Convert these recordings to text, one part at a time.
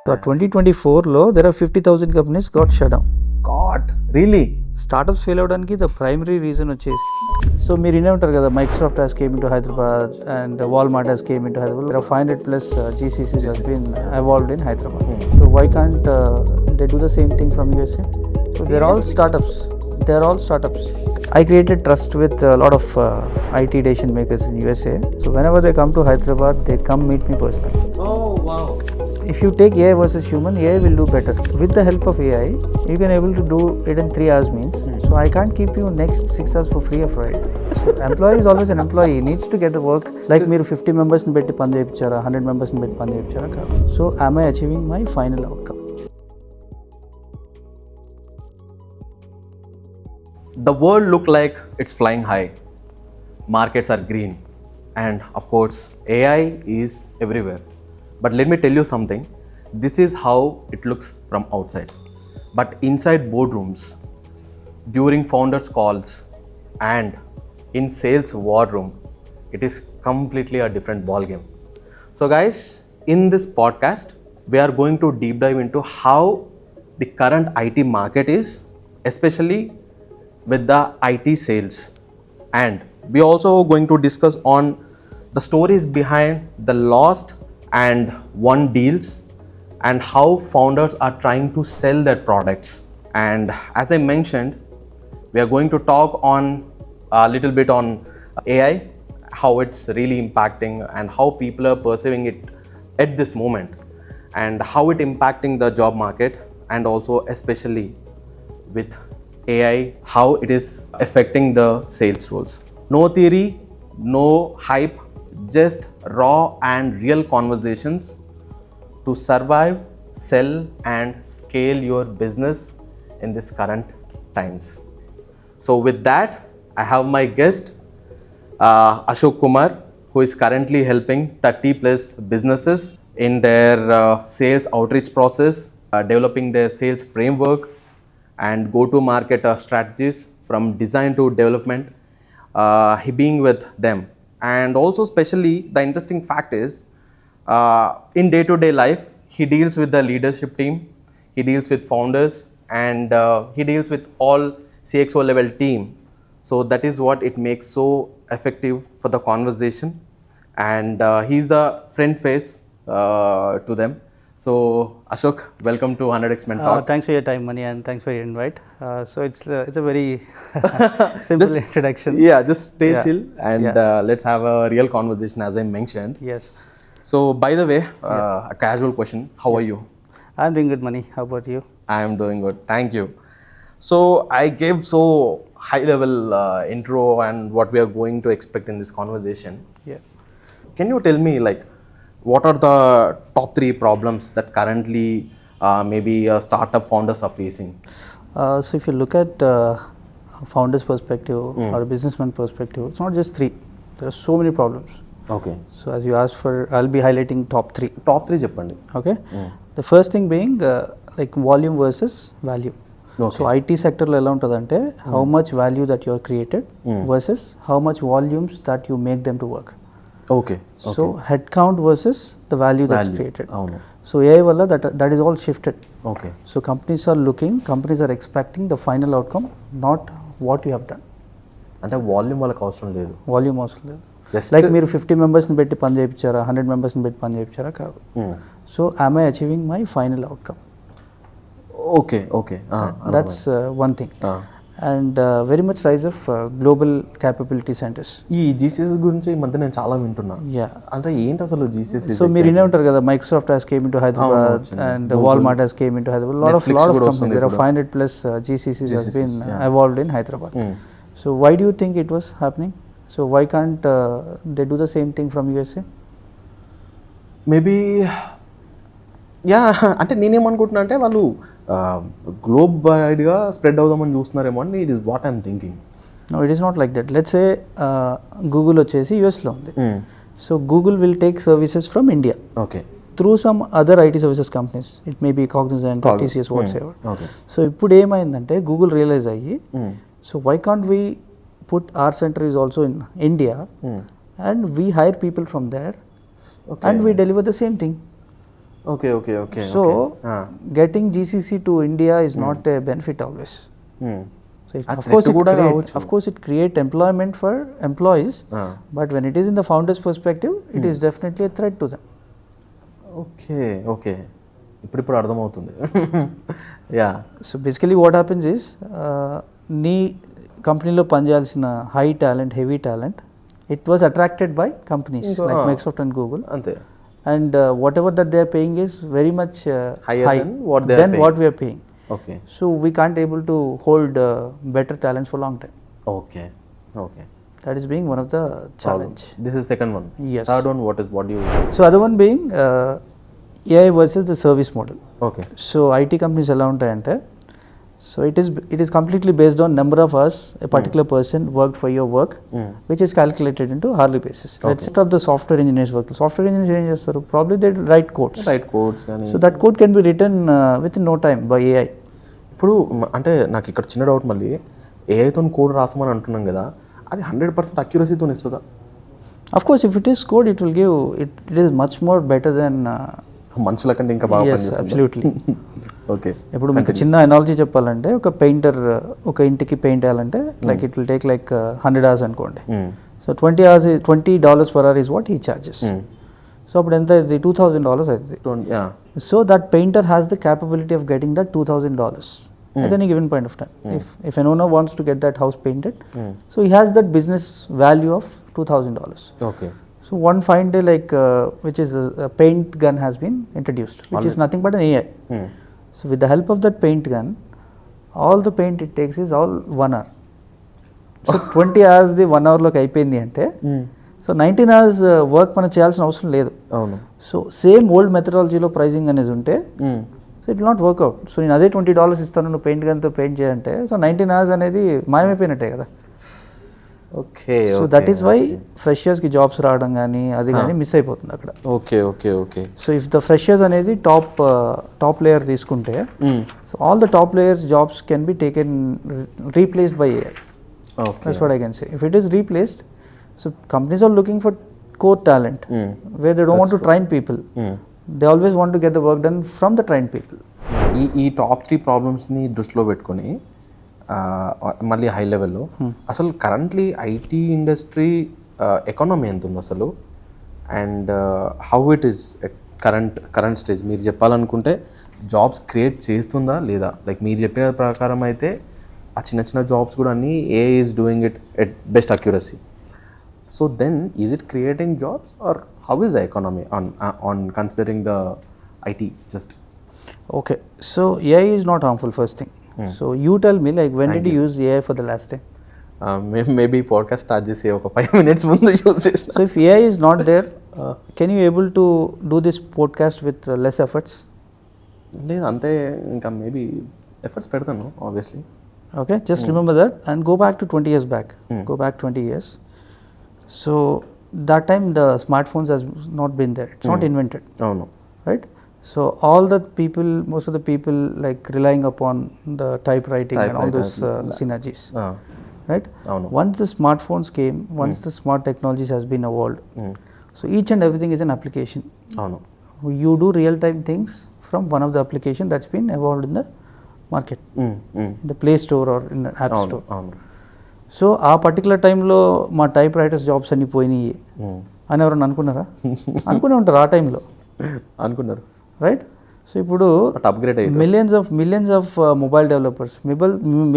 So 2024 లో there are 50,000 companies got shut down. God, really? Startups fail అవడానికి the primary reason వచ్చేసి so మీరు వినే ఉంటారు కదా Microsoft has came into Hyderabad and Walmart has came into Hyderabad. There are 500 plus GCCs has been evolved in Hyderabad. So why can't they do the same thing from USA? So they're all startups. I created trust with a lot of IT decision makers in USA. So whenever they come to Hyderabad, they come meet me personally. Oh, wow. If you take AI versus human, AI will do better. With the help of AI, you can able to do it in 3 hours means. So I can't keep you next 6 hours for free of ride. So employee is always an employee. He needs to get the work. Like మీరు 50 members ని పెట్టి పని చేయించారా 100 members ని పెట్టి పని చేయించారా కాదు. So am I achieving my final outcome? The world look like it's flying high. Markets are green. And of course, AI is everywhere. But let me tell you something. This is how it looks from outside. But inside boardrooms, during founders' calls, and in sales war room, it is completely a different ball game. So guys, in this podcast, we are going to deep dive into how the current IT market is, especially with the IT sales, and we also going to discuss on the stories behind the lost and won deals and how founders are trying to sell their products. And as I mentioned, we are going to talk on a little bit on AI, how it's really impacting and how people are perceiving it at this moment, and how it impacting the job market, and also especially with AI, how it is affecting the sales roles. No theory, no hype, just raw and real conversations to survive, sell and scale your business in this current times. So with that, I have my guest Ashok Kumar, who is currently helping 30 plus businesses in their sales outreach process, developing their sales framework and go-to-market strategies from design to development, he being with them. And also especially the interesting fact is, in day-to-day life, he deals with the leadership team, he deals with founders, and he deals with all CXO level team. So that is what it makes so effective for the conversation, and he's the front face to them. So Ashok, welcome to 100x Men Talk. Thanks for your time, Mani, and thanks for your invite. So it's a very simple introduction. Yeah, just stay chill and let's have a real conversation, as I mentioned. Yes. So by the way, a casual question, how are you? I'm doing good, Mani. How about you? I am doing good, thank you. So I gave so high level intro and what we are going to expect in this conversation. Yeah. Can you tell me, like, what are the top 3 problems that currently maybe startup founders are facing? So if you look at founder's perspective or a businessman perspective, it's not just 3. There are so many problems. Okay. So as you asked for, I'll be highlighting top 3. Top 3 cheppandi. Okay. The first thing being like volume versus value. Okay. So IT sector lo ela untadante how much value that you have created versus how much volumes that you make them to work. Okay. So headcount versus the value that's created. Avunu. So AI valla that is all shifted. Okay. So companies are expecting the final outcome, not what you have done. అంటే volume వాళ్ళకి అవసరం లేదు. Volume అవసరం లేదు. Just like మీరు 50 మెంబర్స్ని పెట్టి పని చేయించారా 100 మెంబర్స్ని పెట్టి పని చేయించారా కాదు. So am I achieving my final outcome? Okay. That's one thing. And very much rise of global capability centers. ఈ జీసీసీ గురించి ఈ మధ్య నేను చాలా వింటున్నా. Yeah. అంటే ఏంటి అసలు జీసీసీ? సో మీరు వినే ఉంటారు కదా Microsoft has came into Hyderabad and Walmart has came into Hyderabad. lot of companies. There are 500 plus GCCs has been evolved in Hyderabad. So why do you think it was happening? So why can't they do the same thing from USA? Maybe అంటే నేనేమనుకుంటున్నా అంటే వాళ్ళు globe వైడ్గా spread అవుదామని చూస్తున్నారేమో అని it is what I'm thinking. No, it is not like that. Let's say Google వచ్చేసి యూఎస్లో ఉంది. So Google will take services from India. Okay. Through some other IT services companies. It may be Cognizant, TCS, whatsoever. Okay. So ఇప్పుడు ఏమైందంటే Google realise అయ్యి so why can't we put our center is also in India and we hire people from there, and we deliver the same thing. Okay. So getting GCC to India is not a benefit always. So of course it create employment for employees, but when it is in the founder's perspective, it is definitely a threat to them. Okay ఇప్పుడు అర్థమవుతుంది. Yeah. So basically what happens is నీ కంపెనీలో పనిచేయాల్సిన high talent, heavy talent, it was attracted by companies like Microsoft and Google, అంతే. And whatever that they are paying is very much high then what we're paying. Okay. So we can't able to hold better talents for long time. Okay. That is being one of the challenge. This is second one. Yes. Third one, what do you? So other one being AI versus the service model. Okay. So IT companies ఎలా ఉంటాయంటే, so it is completely based on number of hours a particular person worked for your work, which is calculated into hourly basis. Let's set up the software engineers work. Software engineers ఏం చేస్తారు, probably they write codes. కానీ So that code can be written within no time by AI. ఇప్పుడు అంటే నాకు ఇక్కడ చిన్న doubt, మళ్ళీ ఏఐతో code రాసమని అంటున్నాం కదా, అది 100% అక్యురసీతో ఇస్తుందా? Of course, if it is code, it will give it is much more better than మనుషుల కంటే ఇంకా బాగా yes, పనిచేస్తుంది. absolutely. ఓకే. ఇప్పుడు మీకు చిన్న అనాలజీ చెప్పాలంటే, ఒక పెయింటర్ ఒక ఇంటికి పెయింట్ వేయాలంటే like it will take like 100 hours అనుకోండి. So 20 hours $20 per hour is what he charges. So అప్పుడు ఎంత అవుతుంది, $2,000 అవుతుంది. So that painter has the capability of getting that $2,000 at any given point of time. If an owner wants to get that house painted, so he has that business value of $2,000. Okay. So one fine day, like which is a paint gun has been introduced, which is nothing but an AI. So with the help of that paint gun, all the paint it takes is all 1 hour. So 20 hours the 1 hour లోకి అయిపోయింది అంటే, so 19 hours work మనం చేయాల్సిన అవసరం లేదు. అవును. So same old మెథడాలజీలో pricing అనేది ఉంటే, so it will not work out. So నేను అదే $20 ఇస్తాను, నువ్వు పెయింట్ గన్తో పెయింట్ చేయాలంటే, సో 19 hours అనేది మాయమైపోయినట్టే కదా. Okay. So that is why ఫ్రెషర్స్కి జాబ్స్ రావడం కానీ అది కానీ మిస్ అయిపోతుంది అక్కడ. Okay. So if the freshers అనేది టాప్ లేయర్ తీసుకుంటే, so all the top layers jobs can be taken replaced by AI. That's what I can say. If it is replaced, so companies are looking for core talent where they don't want to train people. They always want to get the work done from the trained people. ఈ top 3 ప్రాబ్లమ్స్ని దృష్టిలో పెట్టుకొని మళ్ళీ high లెవెల్లో అసలు currently IT industry economy ఎంత ఉంది అసలు, and how it is current stage మీరు చెప్పాలనుకుంటే జాబ్స్ క్రియేట్ చేస్తుందా లేదా? లైక్ మీరు చెప్పిన ప్రకారం అయితే ఆ చిన్న జాబ్స్ కూడా అన్నీ ఏ is doing it at best accuracy. So then is it creating jobs or how is the economy on considering the IT just? Okay, so AI is not harmful, first thing. So you tell me, like, when did you use AI for the last time? Maybe podcast start చేసి ఒక 5 minutes ముందు use చేసిన. So if AI is not there, can you able to do this podcast with less efforts? లేదు, అంతే. ఇంకా maybe efforts పెడతాను obviously. Okay, just remember that and go back to 20 years back. Go back 20 years. So that time the smartphones has not been there. It's not invented. అవును. Right? So all the people, most of the people like relying upon the typewriting and all those synergies. Right? Once the smartphones came, once the smart technologies has been evolved, so each and everything is an application. You do real time things from one of the application that's been evolved in the market, in the Play Store or in the App Store. So ఆ particular టైంలో మా type writers jobs అన్ని పోయినాయి అని ఎవరన్నా అనుకున్నారా? అనుకునే ఉంటారు ఆ టైంలో, అనుకున్నారు. రైట్? సో ఇప్పుడు అప్గ్రేడ్ అయ్యి millions of mobile developers,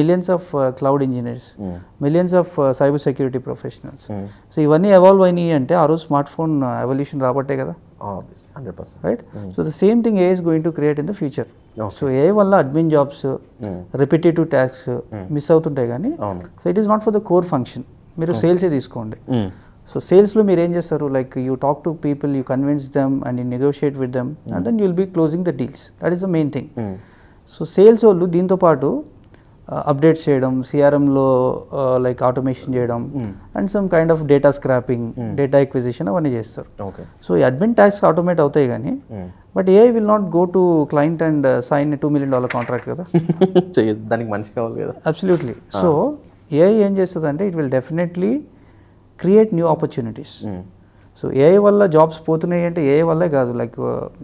millions of cloud engineers, millions of cyber security professionals. So ఇవన్నీ ఎవాల్వ్ అయినాయి అంటే ఆ రోజు స్మార్ట్ ఫోన్ ఎవల్యూషన్ రాబట్టే కదా. 100%. Right? So the same thing AI is going to create in the future. So AI వల్ల admin jobs, repetitive tasks miss అవుతుంటాయి కానీ, so it is not for the core function. మీరు సేల్సే తీసుకోండి. So సేల్స్లో మీరు ఏం చేస్తారు, like you talk to people, you convince them and you negotiate with them and then you will be closing the deals. That is the main thing. So sales వాళ్ళు దీంతో పాటు అప్డేట్స్ చేయడం, సిఆర్ఎంలో లైక్ ఆటోమేషన్ చేయడం and some kind of data scraping, data acquisition అవన్నీ చేస్తారు. So ఈ admin tasks automate అవుతాయి కానీ, but AI will not go to client and sign $2 million contract కదా. దానికి మనిషి కావాలి కదా. అబ్సల్యూట్లీ. సో AI ఏం చేస్తుంది అంటే, it will definitely create new opportunities. So AI వల్ల జాబ్స్ పోతున్నాయి అంటే ఏఐ వల్లే కాదు, like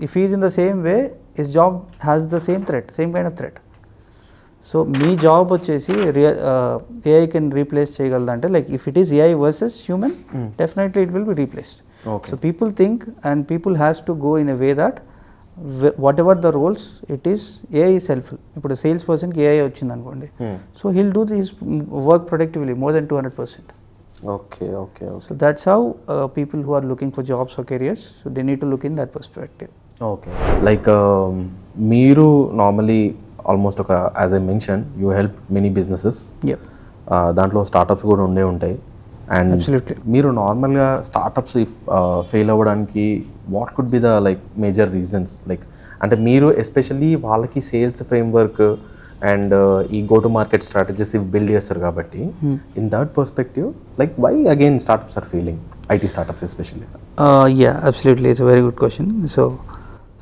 if is in the same way his job has the same kind of threat. So మీ జాబ్ వచ్చేసి ఏఐ కెన్ రీప్లేస్ చేయగలదంటే, like if it is AI versus human, definitely it will be replaced. So people think and people has to go in a way that whatever the roles it is AI is helpful. ఇప్పుడు sales పర్సన్కి AI వచ్చింది అనుకోండి, so he'll do this work productively more than 200%. Okay okay. So that's how people who are looking for jobs or careers, so they need to look in that perspective. Okay. Like మీరు normally almost ఒక as I mention you help many businesses. Yep. దాంట్లో startups కూడా ఉండే ఉంటాయి. And Absolutely. మీరు నార్మల్గా startups fail అవ్వడానికి what could be the like major reasons? Like అంటే మీరు ఎస్పెషల్లీ వాళ్ళకి సేల్స్ ఫ్రేమ్వర్క్ అండ్ ఈ గో టు మార్కెట్ స్ట్రాటజీస్ ఇవి బిల్డ్ చేస్తారు కాబట్టి in that perspective like why again startups are failing, IT startups especially? Yeah, absolutely. It's a very good question. So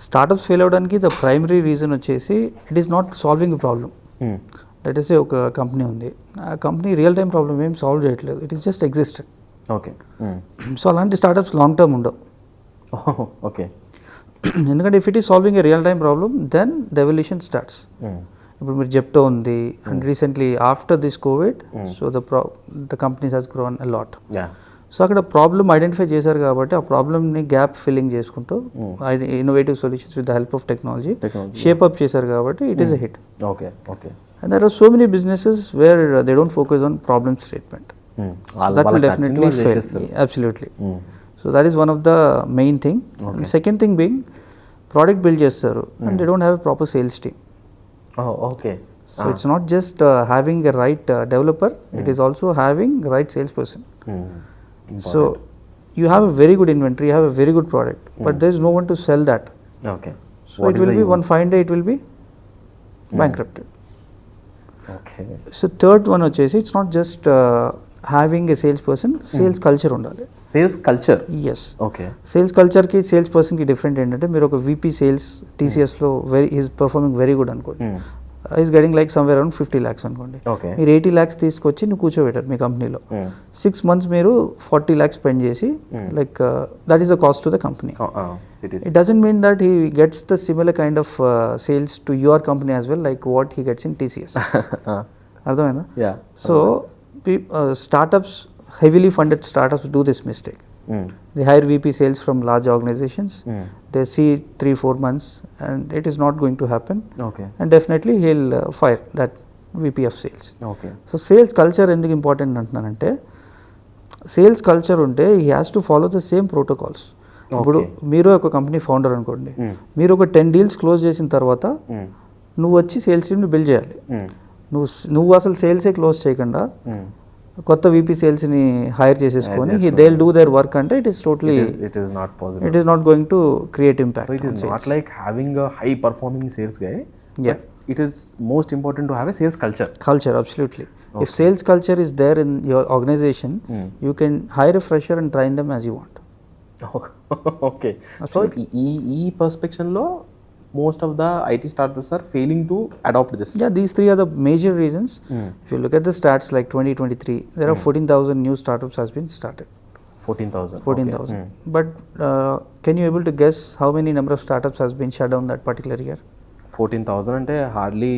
startups fail అవ్వడానికి the primary reason వచ్చేసి it is not solving problem. That is ఒక company ఉంది, ఆ company real time problem ఏం solve చేయట్లేదు, it is just existed. Okay. So అలాంటి startups long term ఉండవు. Okay. ఎందుకంటే if it is solving a real time problem then the evolution starts. ఇప్పుడు మీరు జెప్టో ఉంది, and recently after this COVID, so the companies has grown a lot. So అక్కడ problem identify చేశారు కాబట్టి ఆ ప్రాబ్లమ్ని గ్యాప్ ఫిల్లింగ్ చేసుకుంటూ innovative solutions with the help of technology shape up చేశారు కాబట్టి it is a hit. Okay okay. And there are so many businesses where they don't focus on problem statement. That will definitely fail. Absolutely. So that is one of the main thing. And second thing being product build చేస్తారు and they don't have a proper sales team. Oh, okay. So it's not just having a right developer, it is also having right salesperson. So you have a very good inventory, you have a very good product, but there is no one to sell that. Okay. So it will be one fine day it will be bankrupted. Okay. So third one వచ్చేసి it's not just having a salesperson, sales culture ఉండాలి. Sales culture? Yes. Okay. Sales కల్చర్కి sales పర్సన్కి different ఏంటంటే, మీరు ఒక VP sales టీసీఎస్లో is performing very good అనుకోండి, is getting like somewhere around 50 lakhs అనుకోండి. ఓకే. మీరు 80 lakhs తీసుకొచ్చి నువ్వు కూర్చోబెట్టారు మీ కంపెనీలో, 6 months మీరు 40 lakhs స్పెండ్ చేసి, like that is the cost to the company. It doesn't mean that he gets the similar kind of sales to your company as well, like what he gets in TCS. అర్థమైందా? Yeah. So startups, heavily funded startups do this mistake. They hire VP sales from large organizations. They see 3-4 months and it is not going to happen. Okay. And definitely he'll fire that VP of sales. Okay. So sales culture ఎందుకు important అంటున్నానంటే, sales culture ఉంటే he has to follow the same protocols. ఇప్పుడు మీరు ఒక company founder అనుకోండి, మీరు ఒక 10 deals close చేసిన తర్వాత నువ్వు వచ్చి సేల్స్ టీమ్ని బిల్డ్ చేయాలి. నువ్వు అసలు సేల్సే క్లోజ్ చేయకుండా కొత్త వీపీ సేల్స్ని హైర్ చేసేసుకొని they will do their work అంటే it is totally it is not going to create impact. So it is not like having a high performing sales guy. Yeah. It is most important to have a sales culture. Culture, absolutely. Okay. If sales culture is there in your organization, you can hire a fresher and train them as you want. Okay. So ఈ perspectiveలో most of the IT startups are failing to adopt this. Yeah, these three are the major reasons. If you look at the stats like 2023, there are 14,000 new startups has been started. 14,000. 14,000. Okay. But can you able to guess how many number of startups has been shut down that particular year? 14,000 అంటే hardly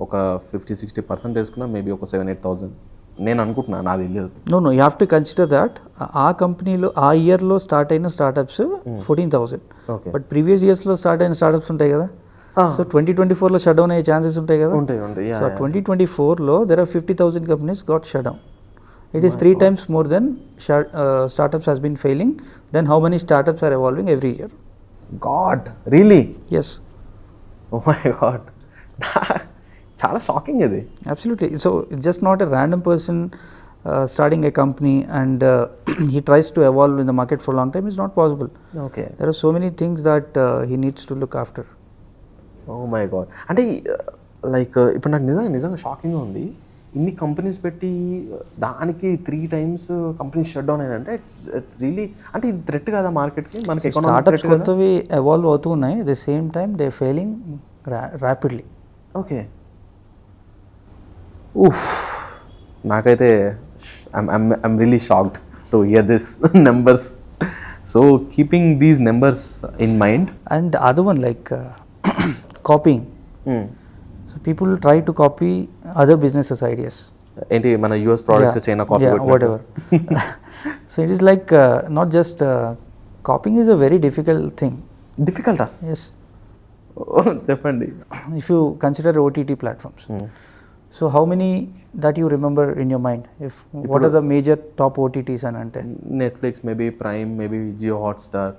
ఒక 50-60% వేసుకున్నా maybe ఒక 7-8,000 నేను అనుకుంటున్నా, నాది తెలియదు. No you have to consider that ఆ కంపెనీలో ఆ ఇయర్లో స్టార్ట్ అయిన స్టార్టప్స్ 14,000. బట్ ప్రీవియస్ ఇయర్స్లో స్టార్ట్ అయిన స్టార్టప్స్ ఉంటాయి కదా, సో 2024లో షట్ డౌన్ అయ్యే ఛాన్సెస్ ఉంటాయి కదా. సో 2024లో there are 50,000 companies got shut down. It is 3 times more than startups has been failing than how many startups are evolving every year. God, really? Yes. Oh my God. చాలా shocking ఇది. Absolutely. So it's just not a random person starting a company and he tries to evolve in the market for a long time. It's not possible. Okay. There are so many things that he needs to look after. Oh my God. అంటే like ఇప్పుడు నాకు నిజంగా షాకింగ్గా ఉంది. ఇన్ని companies పెట్టి దానికి 3 times companies shut down అయినంటే ఇట్స్ రియలీ, అంటే ఇది థ్రెట్ కదా మార్కెట్కి, మనకి స్టార్టప్స్ కొత్తవి ఎవాల్వ్ అవుతూ ఉన్నాయి, the same time they failing rapidly. Okay. ఊఫ్, నాకైతే I'm really shocked. to hear this numbers. So keeping these numbers in mind. And other one like copying. So people try to copy other businesses ideas. ఏంటి మన US products China copy whatever. So it is like not just copying is a very difficult thing. డిఫికల్టా? Yes. చెప్పండి. If you consider OTT platforms, so how many that you remember in your mind? What are the major top OTTs and ante? Netflix, maybe Prime, maybe Jio Hotstar,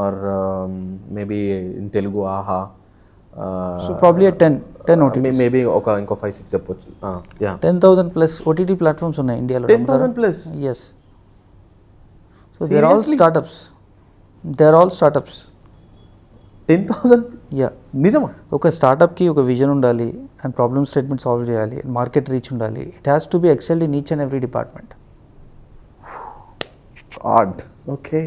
or maybe in Telugu Aha. So probably a 10 OTTs. Maybe ఇంకో 5-6 చెప్పొచ్చు. 10,000 plus OTT platforms ఉన్నాయి ఇండియాలో. 10,000 plus? Yes. So they're all startups. 10,000? Yeah, నిజమా? ఒక స్టార్టప్కి ఒక vision ఉండాలి and problem statement solve చేయాలి, మార్కెట్ రీచ్ ఉండాలి. It has to be excelled in each and every department. Odd. Okay,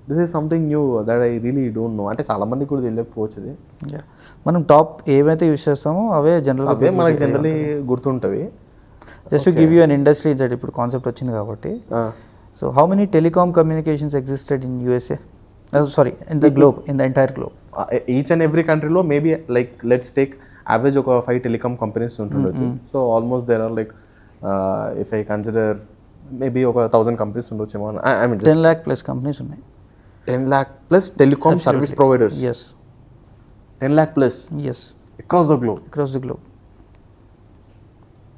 this is something new that I really don't know. అంటే చాలా మంది కూడా తెలియకపోవచ్చు ఇది. మనం టాప్ ఏవైతే యూస్ చేస్తామో అవే జనరల్గా మనకి జనరలీ గుర్తుంటవి. Just to give you an industry that ఇప్పుడు కాన్సెప్ట్ వచ్చింది కాబట్టి. So how many telecom communications existed in USA? Sorry, in the globe, in the entire globe. Each and every country lo maybe like let's take average oka 5 telecom companies untundochu. So almost there are like if I consider maybe oka 1,000 companies undochemo. I mean just 10 lakh plus companies unnai. 10 lakh plus telecom Absolutely. Service providers. Yes. 10 lakh plus. Yes. Across the globe. Across the globe.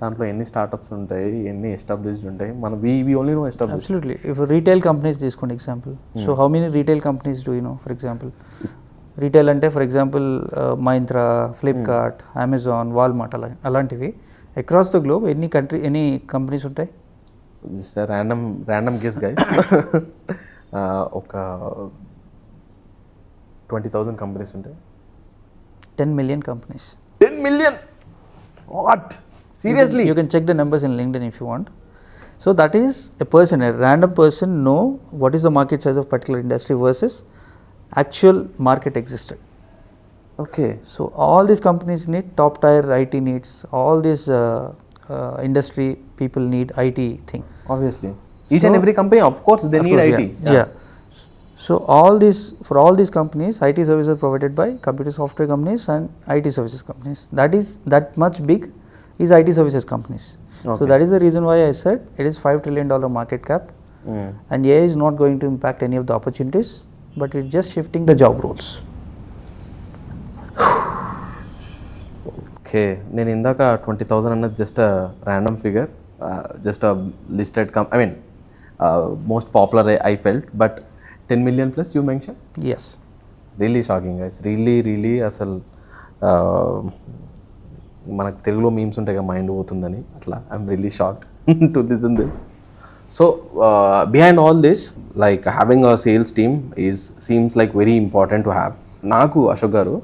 దాంట్లో ఎన్ని startups ఉంటాయి, ఎన్ని established ఉంటాయి? మనం we only know established. Absolutely. If retail companies తీసుకోండి example, so how many retail companies do you know? For example, retail అంటే for example Myntra, Flipkart, Amazon, Walmart అలాంటివి across the globe ఎన్ని companies ఉంటాయి? Just a random guess guys. ఒక 20,000 companies ఉంటాయి. 10 million companies. 10 million? What? Seriously? You can check the numbers in LinkedIn if you want. So that is a random person know what is the market size of particular industry versus actual market existed. Okay. So all these companies need top tier IT needs. All these industry people need IT thing. Obviously. Each and every company, of course, they need IT. Yeah. So for all these companies, IT services are provided by computer software companies and IT services companies. That much big is IT services companies. Okay. So that is the reason why I said it is $5 trillion market cap, and AI is not going to impact any of the opportunities, but it's just shifting the job roles. Okay, నేను ఇందాక 20,000 అన్నది just random figure, just listed most popular I felt, but 10 million plus you mentioned? Yes. Really shocking guys, really అసలు మనకు తెలుగులో memes ఉంటాయి కదా mind పోతుందని, అట్లా I'm really shocked to listen this. So behind all this like having a sales team seems like very important to have. నాకు Ashok garu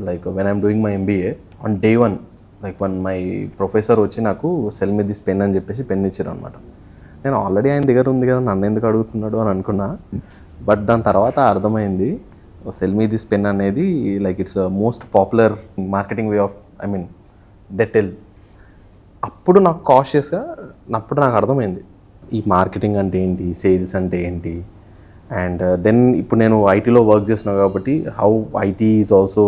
like when I'm doing my MBA on day 1 like one my professor వచ్చి నాకు cell me this pen అని చెప్పేసి pen ఇచ్చారు అనమాట. నేను already ఆయన దగ్గర ఉంది కదా, నన్ను ఎందుకు అడుగుతున్నాడు అని అనుకున్నా. బట్ దాని తర్వాత అర్థమైంది సెల్ మీ దిస్ పెన్ అనేది like it's most popular marketing way of దెటెల్. అప్పుడు నాకు కాషియస్గా అప్పుడు నాకు అర్థమైంది ఈ మార్కెటింగ్ అంటే ఏంటి, సేల్స్ అంటే ఏంటి. అండ్ దెన్ ఇప్పుడు నేను ఐటీలో వర్క్ చేస్తున్నాను కాబట్టి how IT is also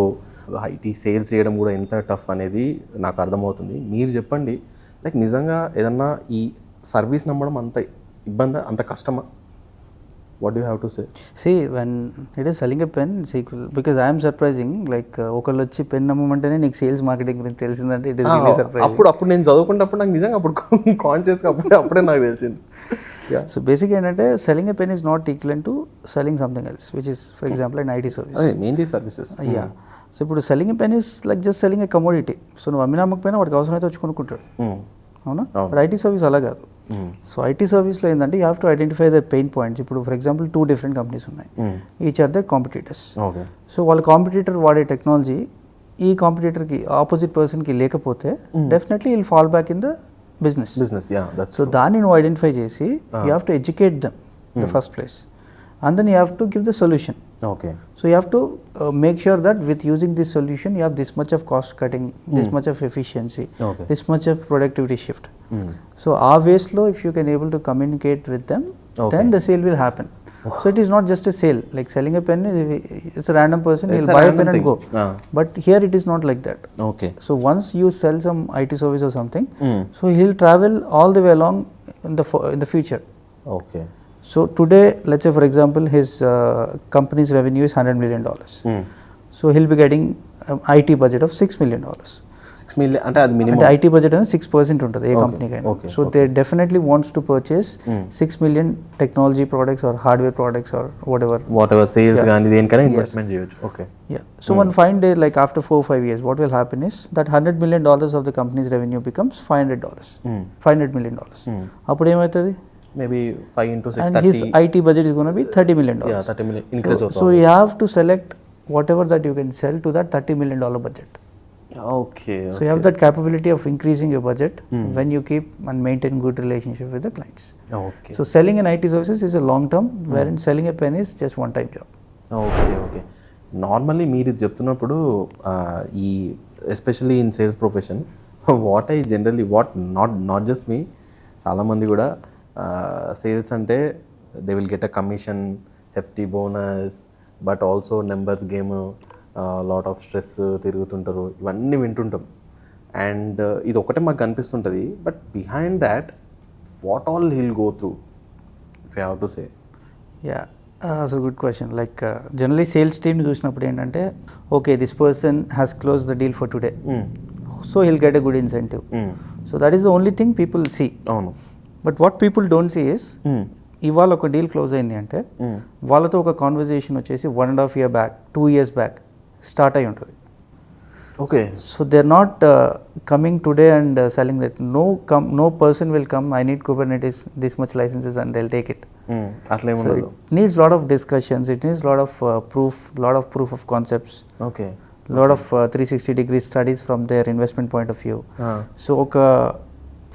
IT sales చేయడం కూడా ఎంత టఫ్ అనేది నాకు అర్థమవుతుంది. మీరు చెప్పండి లైక్ నిజంగా ఏదన్నా ఈ సర్వీస్ నమ్మడం అంత ఇబ్బంది, అంత కష్టమా? What do you have to say? See, when it is selling a pen, because I am surprising, like ఒకళ్ళు వచ్చి పెన్ నమ్మమంటేనే నీకు సేల్స్ మార్కెటింగ్ గురించి తెలిసిందంటే ఇట్ ఇస్ రియల్లీ సర్ప్రైజింగ్. అప్పుడు నేను చదువుకున్నప్పుడు నాకు నిజంగా అప్పుడు కాన్షియస్గా అప్పుడే నాకు తెలిసింది. సో బేసిక్ ఏంటంటే selling a pen is not equal to selling something else which is for example an IT service. Mainly services. Yeah. So ఇప్పుడు selling a pen is like just selling a commodity. So నువ్వు అమ్మినా అమ్మకపోయినా వాడికి అవసరం అయితే వచ్చి కొనుక్కుంటాడు, అవునా? But IT service అలా కాదు. సో ఐటీ సర్వీస్లో ఏంటంటే you have to identify the pain points. ఇప్పుడు ఫర్ ఎగ్జాంపుల్ 2 different కంపెనీస్ ఉన్నాయి, each are the competitors. So వాళ్ళ కాంపిటీటర్ వాడే టెక్నాలజీ ఈ కాంపిటీటర్కి ఆపోజిట్ పర్సన్కి లేకపోతే definitely will fall back in the business. So దాన్ని నువ్వు ఐడెంటిఫై చేసి you have to educate them the first place, and then you have to give the solution. Okay. So you have to make sure that with using this solution you have this much of cost cutting, this much of efficiency, this much of productivity shift. So our ways lo if you can able to communicate with them, then the sale will happen. So it is not just a sale, like selling a pen it's a random person, It's he'll a buy a random pen and thing. go. But here it is not like that. Okay. So once you sell some IT service or something, so he'll travel all the way along in the future. Okay. So today, let's say for example, his company's revenue is $100 million. So he'll be getting IT budget of $6 million. 6 million అంటే అది minimum. అంటే IT budget అనేది 6% ఉంటుంది ఏ కంపెనీకైనా. So they definitely wants to purchase 6 million technology products or hardware products or whatever sales కానీ దేనికైనా investment చేయొచ్చు. Okay. Yeah. So one fine day, like after 4-5 years, what will happen is that $100 million of the company's revenue becomes $500. $500 million. అప్పుడు ఏమవుతుంది? Maybe 5 into 6, And 30. his IT budget is going to be $30 million. Yeah, 30 million increase అవుతుంది. So you have to select whatever that you can sell to that $30 million budget. Okay. So you have that capability of increasing your budget when you keep and maintain good relationship with the clients. Okay. So selling in IT services is a long term, wherein selling a pen is just one time job. Okay. Normally మీరు ఇది చెప్తున్నప్పుడు ఈ especially in sales profession what I generally not just me, చాలామంది కూడా sales అంటే they will get a commission, hefty bonus, but also numbers game, lot of stress, తిరుగుతుంటారు, ఇవన్నీ వింటుంటాం. అండ్ ఇది ఒకటే మాకు కనిపిస్తుంటుంది, but behind that what all he'll go through if you have to say. Yeah, so good question. Like generally sales team చూసినప్పుడు ఏంటంటే, okay, this person has closed the deal for today, so he'll get a good incentive. So that is the only thing people see. అవును. But what people don't see is, ఇవాళ ఒక deal close అయింది అంటే వాళ్ళతో ఒక conversation వచ్చేసి 1.5 year back, 2 years back start అయి ఉంటుంది. Okay. So they're not coming today and selling that. No person will come, I need Kubernetes, this much licenses, and they'll take it. అట్లా So ఏముండదు. it needs lot of discussions, it needs lot of lot of proof of concepts, okay. lot of 360-degree studies from their investment point of view. So ఒక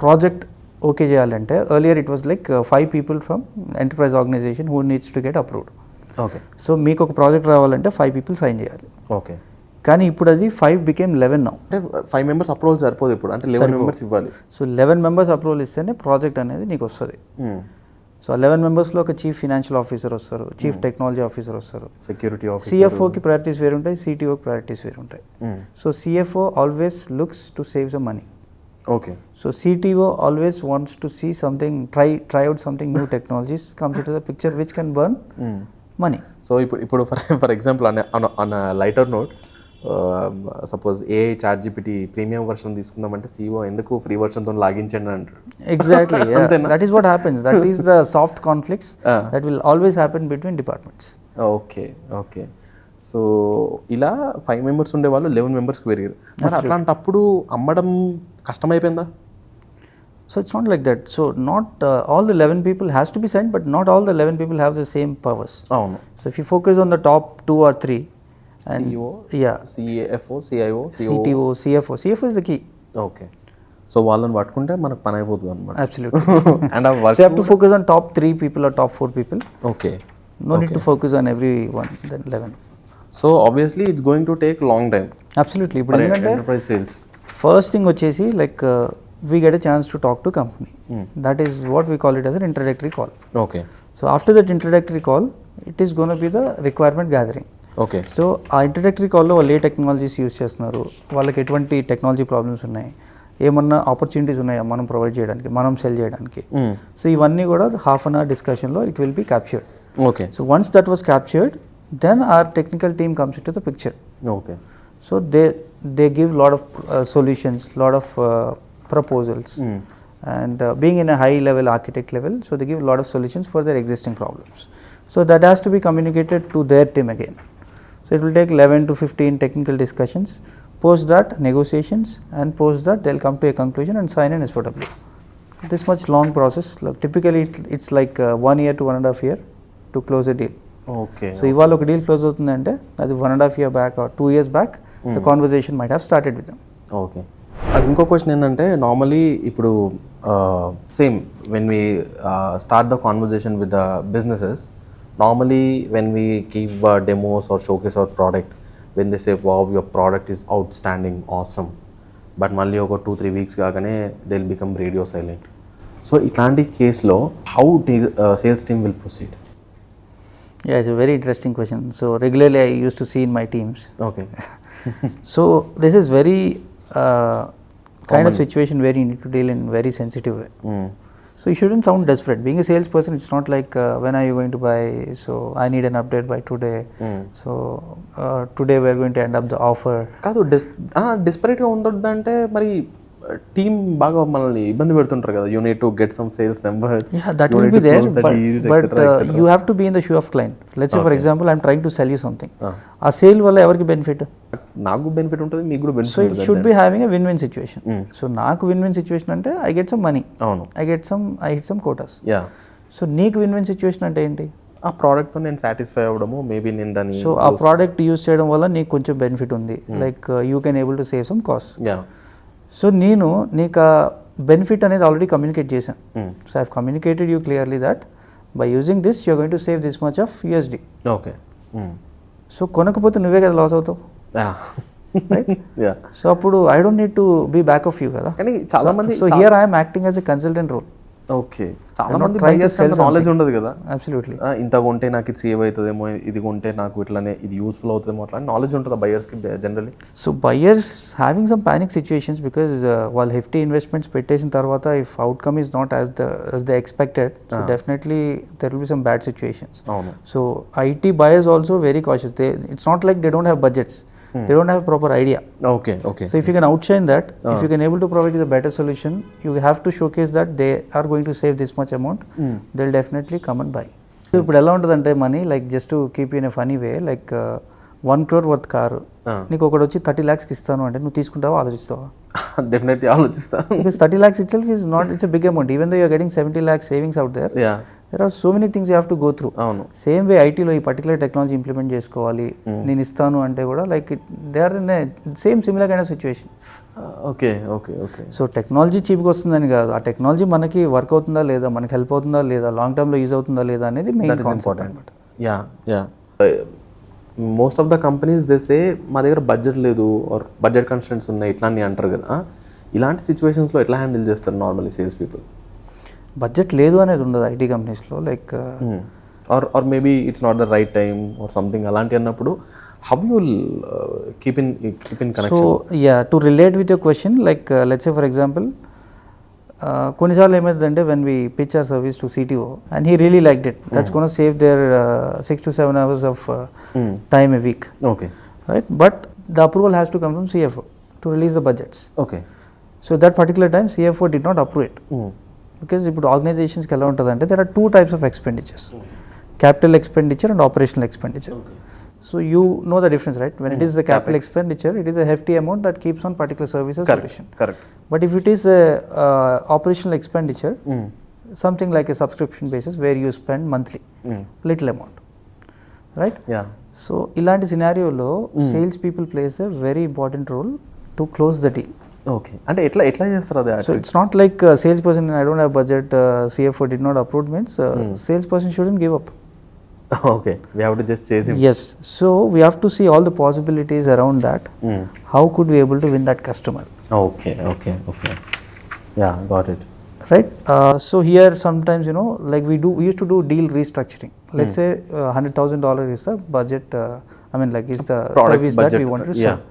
project okay చేయాలంటే earlier it was like 5 people from enterprise organization who needs to get approved. Okay. So మీకు ఒక project రావాలంటే 5 people sign చేయాలి. Okay. కానీ ఇప్పుడు అది 5 became 11 now. అంటే 5 members అప్రూవల్ సరిపోదు ఇప్పుడు, అంటే 11 members ఇవ్వాలి. సో 11 members అప్రూవల్ ఇస్తేనే ప్రాజెక్ట్ అనేది నీకు వస్తుంది. సో 11 మెంబర్స్లో ఒక చీఫ్ ఫినాన్షియల్ ఆఫీసర్ వస్తారు, చీఫ్ టెక్నాలజీ ఆఫీసర్ వస్తారు, సెక్యూరిటీ ఆఫీసర్, సిఎఫ్ఓకి ప్రయారిటీస్ వేరు ఉంటాయి, సిటిఓకి ప్రయారిటీస్ వేరు ఉంటాయి. So CFO always looks to save the money. Okay. So CTO always wants to see something, try out something new technologies comes in to the picture which can burn money. So ఇప్పుడు for example on lighter note, suppose a ChatGPT premium version తీసుకుందామంటే CEO ఎందుకు free వర్షన్తో లాగించండి అంటారు. Exactly, that is what happens, that is the soft conflicts that will always happen between departments. Okay. So ఇలా 5 members ఉండేవాళ్ళు 11 membersకి పెరిగారు. మరి అట్లాంటప్పుడు అమ్మడం కష్టమైపోయిందా? So it's not like that. So not all the 11 people has to be sent, but not all the 11 people have the same powers. అవును. So if you focus on the top 2 or 3, and CEO, yeah, CFO, CIO, CTO, CFO is the key. Okay. So వాళ్ళని పట్టుకుంటే మనకు పని అయిపోతుంది అనమాట. Absolutely. And ఆ work So you have to focus on top 3 people or top 4 people. Okay. No need to focus on everyone, then 11. So obviously it's going to take long time. Absolutely. ఇప్పుడు ఎందుకంటే enterprise sales first thing వచ్చేసి like we get a chance to talk to company. That is what we call it as an introductory call. Okay. So after that introductory call, it is going to be the requirement gathering. Okay. So ఆ introductory కాల్లో వాళ్ళు ఏ technologies use చేస్తున్నారు, వాళ్ళకి ఎటువంటి technology problems ఉన్నాయి, ఏమన్నా opportunities ఉన్నాయా మనం ప్రొవైడ్ చేయడానికి, మనం సెల్ చేయడానికి. సో ఇవన్నీ కూడా హాఫ్ అన్ అవర్ డిస్కషన్లో it will be captured. Okay. So once that was captured, then our technical team comes in to the picture. Okay. So they give lot of solutions, lot of proposals, and being in a high level architect level, so they give a lot of solutions for their existing problems. So that has to be communicated to their team again. So it will take 11 to 15 technical discussions, post that negotiations, and post that they'll come to a conclusion and sign an SOW. This much long process. Typically it's like 1 year to 1.5 year to close a deal. Okay. So ఇవాళ ఒక deal close అవుతుందంటే అది 1.5 year back or 2 years back the conversation might have started with them. Okay. అది ఇంకో question ఏంటంటే, normally ఇప్పుడు same when we start the conversation with the businesses, normally when we keep demos or showcase our product, when they say wow your product is outstanding awesome, but మళ్ళీ ఒక 2-3 weeks కాగానే they will become radio silent. So ఇట్లాంటి కేసులో how sales team will proceed? Yeah, it's a very interesting question. So regularly I used to see in my teams. Okay. So this is very kind of situation where you need to deal in very sensitive way. So you shouldn't sound desperate. Being a salesperson, it's not like when are you going to buy? So I need an update by today. So today we are going to end up the offer. కాదు, డిస్పరేట్గా ఉండొద్దంటే మరి team బాగా మనల్ని ఇబ్బంది పెడుతుంటారు కదా. You need to get some sales numbers. Yeah, that will be there, but you have to be in the shoe of client. Let's say for example, I'm trying to sell you something. ఆ sale వల్ల ఎవరికి benefit? నాకు benefit ఉంటుంది, మీకు కూడా benefit So ఉంటుంది. it should be having a win-win situation. So నాకు win-win situation అంటే I get some money. అవును. I hit some quotas. Yeah. So నీకు win-win situation అంటే ఏంటి? ఆ ప్రోడక్ట్తో నేను సాటిస్ఫై అవ్వడము, మేబీ నేను దాన్ని సో ఆ ప్రోడక్ట్ యూజ్ చేయడం వల్ల నీకు కొంచెం బెనిఫిట్ ఉంది, like you can able to save some cost. Yeah. So నేను నీకు ఆ బెనిఫిట్ అనేది ఆల్రెడీ కమ్యూనికేట్ చేశాను. So I have communicated you clearly that by using this you're going to save this much of USD. Okay. So కొనకపోతే నువ్వే కదా loss అవుతావు, right? So అప్పుడు I don't need to be back of you కదా. కానీ చాలా మంది, so here I'm acting as a consultant role. Okay, చాలా మంది బయర్స్ నాలెడ్జ్ ఉండదు కదా. అబ్సల్యూట్లీ. ఇంత కొంటే నాకు ఇది సేవ్ అవుతుందేమో, ఇది కొంటే నాకు ఇట్లానే ఇది యూస్ఫుల్ అవుతుందేమో, అట్లా నాలెడ్జ్ ఉంటుందా బయర్స్కి generally? So buyers having some panic situations because వాళ్ళు హెఫ్టీ ఇన్వెస్ట్మెంట్స్ పెట్టేసిన తర్వాత if outcome is not as the expected, so definitely there will be some bad situations. అవును. So IT buyers also very cautious. It's not like they don't have budgets. They don't have proper idea. Okay, okay. So if you can outshine that, if you can able to provide you the better solution, you have to showcase that they are going to save this much amount. They'll definitely come and buy. So ఇప్పుడు ఎలా ఉంటుందంటే money, like just to keep in a funny way, like 1 crore worth car నీకు ఒకటి వచ్చి 30 lakhs ఇస్తాను అంటే నువ్వు తీసుకుంటావా, ఆలోచిస్తావా? డెఫినెట్లీ ఆలోచిస్తా. Because 30 lakhs itself is not, it's a big amount. Even though you are getting 70 lakhs savings out there, there are so many things you have to go through. అవును. సేమ్ వే ఐటీలో ఈ particular technology implement చేసుకోవాలి, నేను ఇస్తాను అంటే కూడా like they are in same similar kind of situation. Okay, okay, okay. So technology చీప్గా వస్తుందని కాదు, ఆ టెక్నాలజీ మనకి వర్క్ అవుతుందా లేదా, మనకి హెల్ప్ అవుతుందా లేదా, లాంగ్ టర్మ్లో యూజ్ అవుతుందా లేదా అనేది మెయిన్ కాన్సెప్ట్ అనమాట. Yeah, yeah. Most of the companies they say మా దగ్గర బడ్జెట్ లేదు ఆర్ బడ్జెట్ కన్స్టెంట్స్ ఉన్నాయి ఇట్లా అని అంటారు కదా. ఇలాంటి సిచ్యువేషన్స్లో ఎట్లా హ్యాండిల్ చేస్తారు నార్మల్లీ సేల్స్ పీపుల్? బడ్జెట్ లేదు అనేది ఉండదు IT కంపెనీస్లో, like or maybe it's not the right time or something అలాంటి అన్నప్పుడు how you will keep in connection? So yeah, to relate with your question, like let's say for example కొన్నిసార్లు ఏమవుతుందంటే when we pitch our service to CTO and he really liked it, that's gonna save their 6 to 7 hours of time a week. Okay. Right? But the approval has to come from CFO to release the budgets. Okay. So that particular time CFO did not approve it. Because ఇప్పుడు ఆర్గనైజేషన్స్కి ఎలా ఉంటుందంటే there are 2 types of expenditures, capital expenditure and operational expenditure. So you know the difference, right? When it is a capital expenditure, it is a hefty amount that keeps on particular service or solution. Correct. But if it is a operational expenditure, something like a subscription basis where you spend monthly little amount, right? Yeah. So ఇలాంటి సినారియోలో sales people place a very important role to close the deal. Okay, అంటే ఎట్లా చేస్తారు అది? So it's not like sales person I don't have budget, CFO did not approve means sales person shouldn't give up. Okay, we have to just chase him. Yes, so we have to see all the possibilities around that. How could we able to win that customer? Okay. Yeah, got it. Right? So here sometimes, you know, like we used to do deal restructuring. Let's say $100,000 is the budget, is the Product service budget, that we want to sell.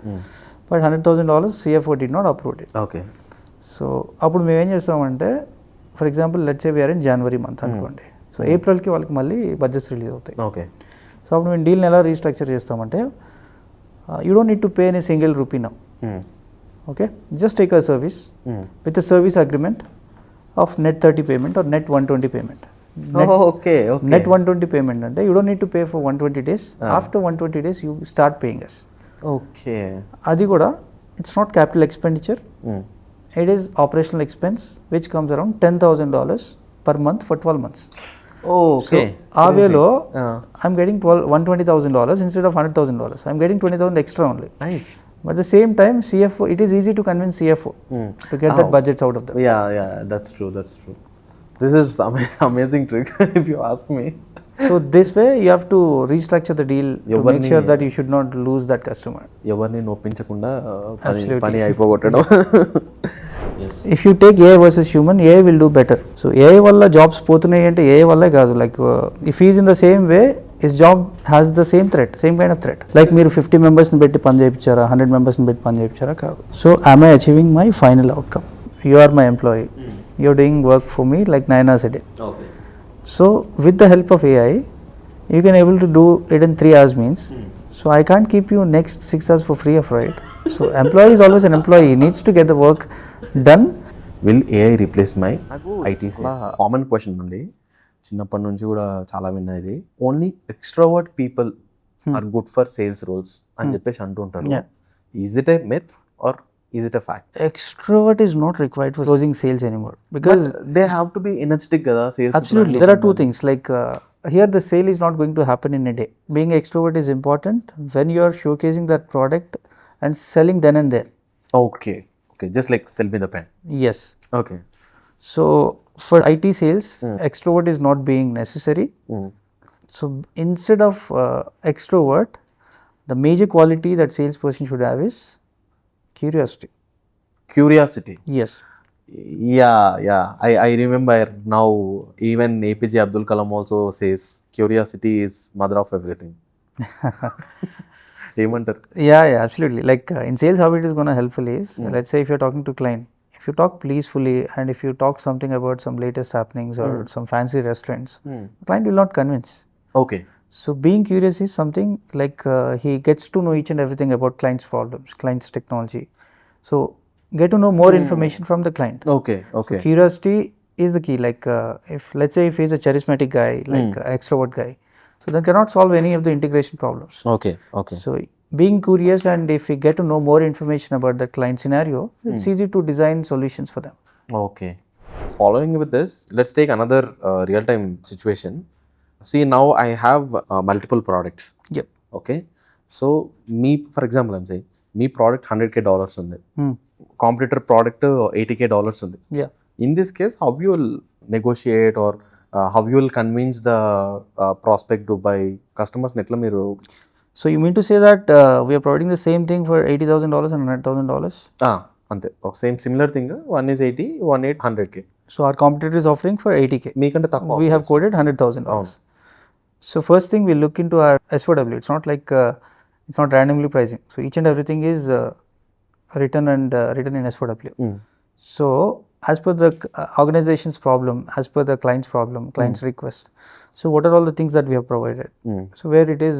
But $100,000 CFO did not approve it. Okay. So అప్పుడు మేము ఏం చేస్తామంటే, for example let's say we're in జనవరి month అనుకోండి, so ఏప్రిల్కి వాళ్ళకి మళ్ళీ budgets release అవుతాయి. ఓకే. సో అప్పుడు మేము డీల్ని ఎలా రీస్ట్రక్చర్ చేస్తామంటే, you don't need to pay any single rupee now. Okay, just take a service with a service agreement of net 30 payment or net 120 payment. Net 120 payment అంటే you don't need to pay for 120 days. After 120 days you start paying us. Okay. అది కూడా it's not capital expenditure, it is operational expense which comes around $10,000 per month for 12 months. Okay. So ఆ వేలో I'm getting $120,000 instead of $100,000. I'm getting $20,000 extra only. Nice. But at the same time, CFO, it is easy to convince CFO to get that budgets out of them. Yeah, that's true. This is amazing trick if you ask me. So this way you have to restructure the deal to make sure that you should not lose that customer. ఎవర్ని నొప్పించకుండా పని అయిపోగొట్టడం. Yes. if you take AI versus human, AI will do better. So AI వల్ల jobs పోతున్నాయి అంటే AI వల్లే కాదు, like if is in the same way his job has the same threat, same kind of threat. Like మీరు 50 మెంబర్స్ని పెట్టి పని చేయించారా, 100 మెంబర్స్ని పెట్టి పని చేయించారా, కాదు. So I'm I achieving my final outcome. You are my employee, you are doing work for me like 9 hours a day. So with the help of AI, you can able to do it in 3 hours means. So I can't keep you next 6 hours for free of right. So employee is always an employee. He needs to get the work done. Will AI replace my IT sales? Common question అండి, చిన్నప్పటి నుంచి కూడా చాలా విన్నది. Only extrovert people are good for sales roles అని చెప్పేసి అంటుంటారు. Is it a myth or is it a fact? Extrovert is not required for closing sales anymore because they have to be energetic కదా sales. absolutely there are two things, like here the sale is not going to happen in a day. Being extrovert is important when you are showcasing that product and selling then and there. Okay okay, just like sell me the pen. Yes. Okay. So for IT sales, extrovert is not being necessary. So instead of extrovert, the major quality that salesperson should have is curiosity. Curiosity. Yes. Yeah. I remember now, even APJ Abdul Kalam also says curiosity is mother of everything. ఏమంటారు? Yeah, absolutely. Like in sales, how it is going to helpful is, let's say if you're talking to client, if you talk peacefully and if you talk something about some latest happenings or some fancy restaurants, client will not convince. Okay. So being curious is something like he gets to know each and everything about client's problems, client's technology. So get to know more information from the client. Okay okay. Curiosity is the key. Like if let's say if he's a charismatic guy, like extrovert guy, so then cannot solve any of the integration problems. Okay okay. So being curious, and if we get to know more information about the client scenario, it's easy to design solutions for them. Okay. Following with this, let's take another real-time situation. See, now I have multiple products. Yep. Okay. So, for example, I'm saying, me product $100K ఉంది. Competitor product $80K ఉంది. Yeah. In this case, how you will negotiate or how you will convince the prospect to buy? Customers netla మీరు. So you mean to say that we are providing the same thing for $80,000 and $100,000? అంతే, ఒక same similar thing. 1 is 80, 1 8 100K. So our competitor is offering for 80K. మీకంటే తక్కువ. We have quoted $100,000. So first thing we look into our SOW. It's not like it's not randomly pricing. So each and everything is written in SOW. So as per the organization's problem, as per the client's problem, client's request. So what are all the things that we have provided? So where it is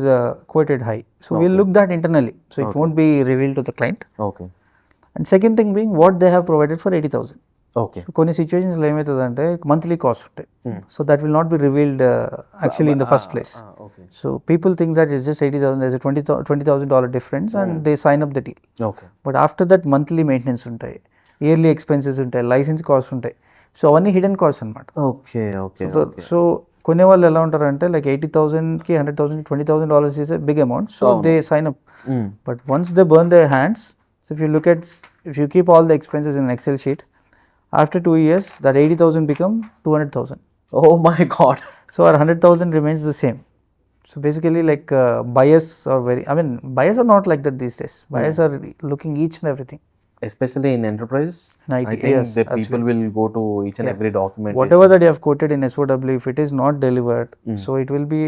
quoted high. So we'll look that internally. So it won't be revealed to the client. Okay. And second thing being what they have provided for 80,000. Okay. So కొన్ని సిచ్యువేషన్స్లో ఏమవుతుందంటే monthly cost ఉంటాయి. So that will not be revealed actually in the first place. So people think that it's just 80,000, there's a $20,000 difference and they sign up the deal. Okay. But after that monthly maintenance ఉంటాయి, yearly expenses ఉంటాయి, licence cost ఉంటాయి. So అవన్నీ hidden cost అనమాట. Okay okay. So కొనే వాళ్ళు ఎలా ఉంటారంటే like 80,000కి 100,000, $20,000 is a big amount. So they sign up. But once they burn their hands, so if you keep all the expenses in an Excel sheet, after 2 years that 80,000 become 200,000. Oh my God. So our 100,000 remains the same. So basically like buyers are buyers are not like that these days. Buyers are looking each and everything. Especially in enterprise, In IT, I think yes, the people will go to each and every document. Whatever that you have quoted in SOW, if it is not delivered, so it will be,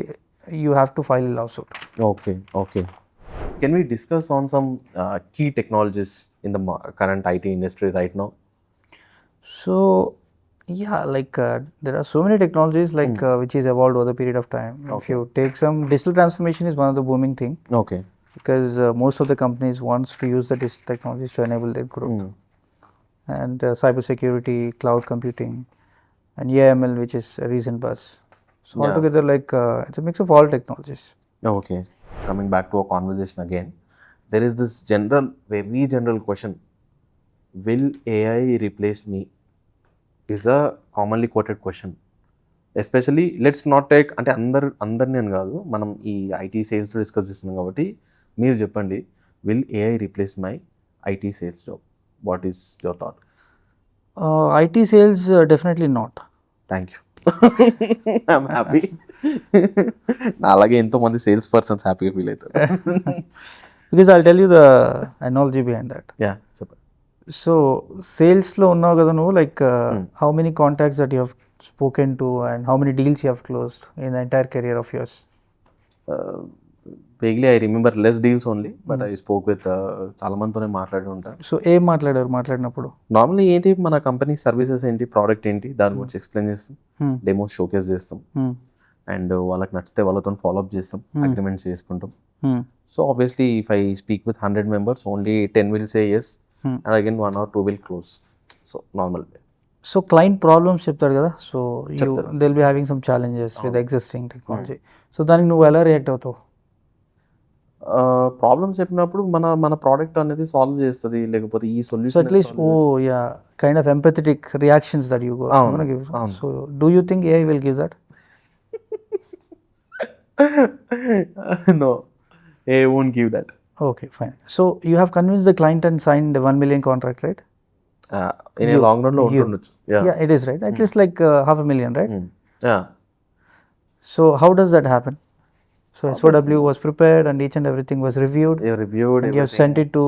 you have to file a lawsuit. Okay, okay. Can we discuss on some key technologies in the current IT industry right now? So yeah, like there are so many technologies like which is evolved over the period of time. If you take some digital transformation is one of the booming thing. Okay. Because most of the companies wants to use the digital technologies to enable their growth. And cybersecurity, cloud computing, and AML, which is a recent buzz. So altogether, like it's a mix of all technologies. Okay. Coming back to our conversation again, there is this very general question: will AI replace me? Is a commonly quoted question. Especially, let's not take అంటే అందరిని అని కాదు, మనం ఈ IT సేల్స్లో discuss చేస్తున్నాం కాబట్టి మీరు చెప్పండి, will AI replace my IT sales job? What is your thought? IT sales definitely not. Thank you. I'm happy. అలాగే ఎంతోమంది సేల్స్ పర్సన్స్ హ్యాపీగా ఫీల్ అవుతారు. Because I'll tell you the analogy behind that. Yeah చెప్పండి. So సేల్స్లో ఉన్నావు కదా నువ్వు, like how many contacts that you have spoken to and how many deals you have closed in the entire career of yours? Vaguely, I remember less deals only, but I spoke with చాలా మందితోనే మాట్లాడి ఉంటాను. So ఏం మాట్లాడినప్పుడు? Normally ఏంటి మన company services ఏంటి, product ఏంటి, దాని గురించి ఎక్స్ప్లెయిన్ చేస్తాం, డెమోస్ షోకేస్ చేస్తాం, అండ్ వాళ్ళకి నచ్చితే వాళ్ళతో ఫాలోఅప్ చేస్తాం, అగ్రిమెంట్స్ చేసుకుంటాం. So obviously if I speak with 100 members, only 10 will say yes, and again 1 or 2 will close. So normal. So client problems చెప్తాడు కదా, so you they will be having some challenges with existing technology. So దానికి నువ్వు ఎలా react అవుతావు? Problems చెప్పినప్పుడు మన product అనేది solve చేస్తుంది, లేకపోతే ఈ solution at least kind of empathetic reactions that you give. So do you think AI will give that? No, AI won't give that. Okay, fine. So you have convinced the client and signed a 1 million contract, right? In a long run lo undondచ్చు. Yeah, it is, right? At least like $500,000, right? Yeah. So how does that happen? So SOW was prepared and each and everything was reviewed. They reviewed and you have sent it to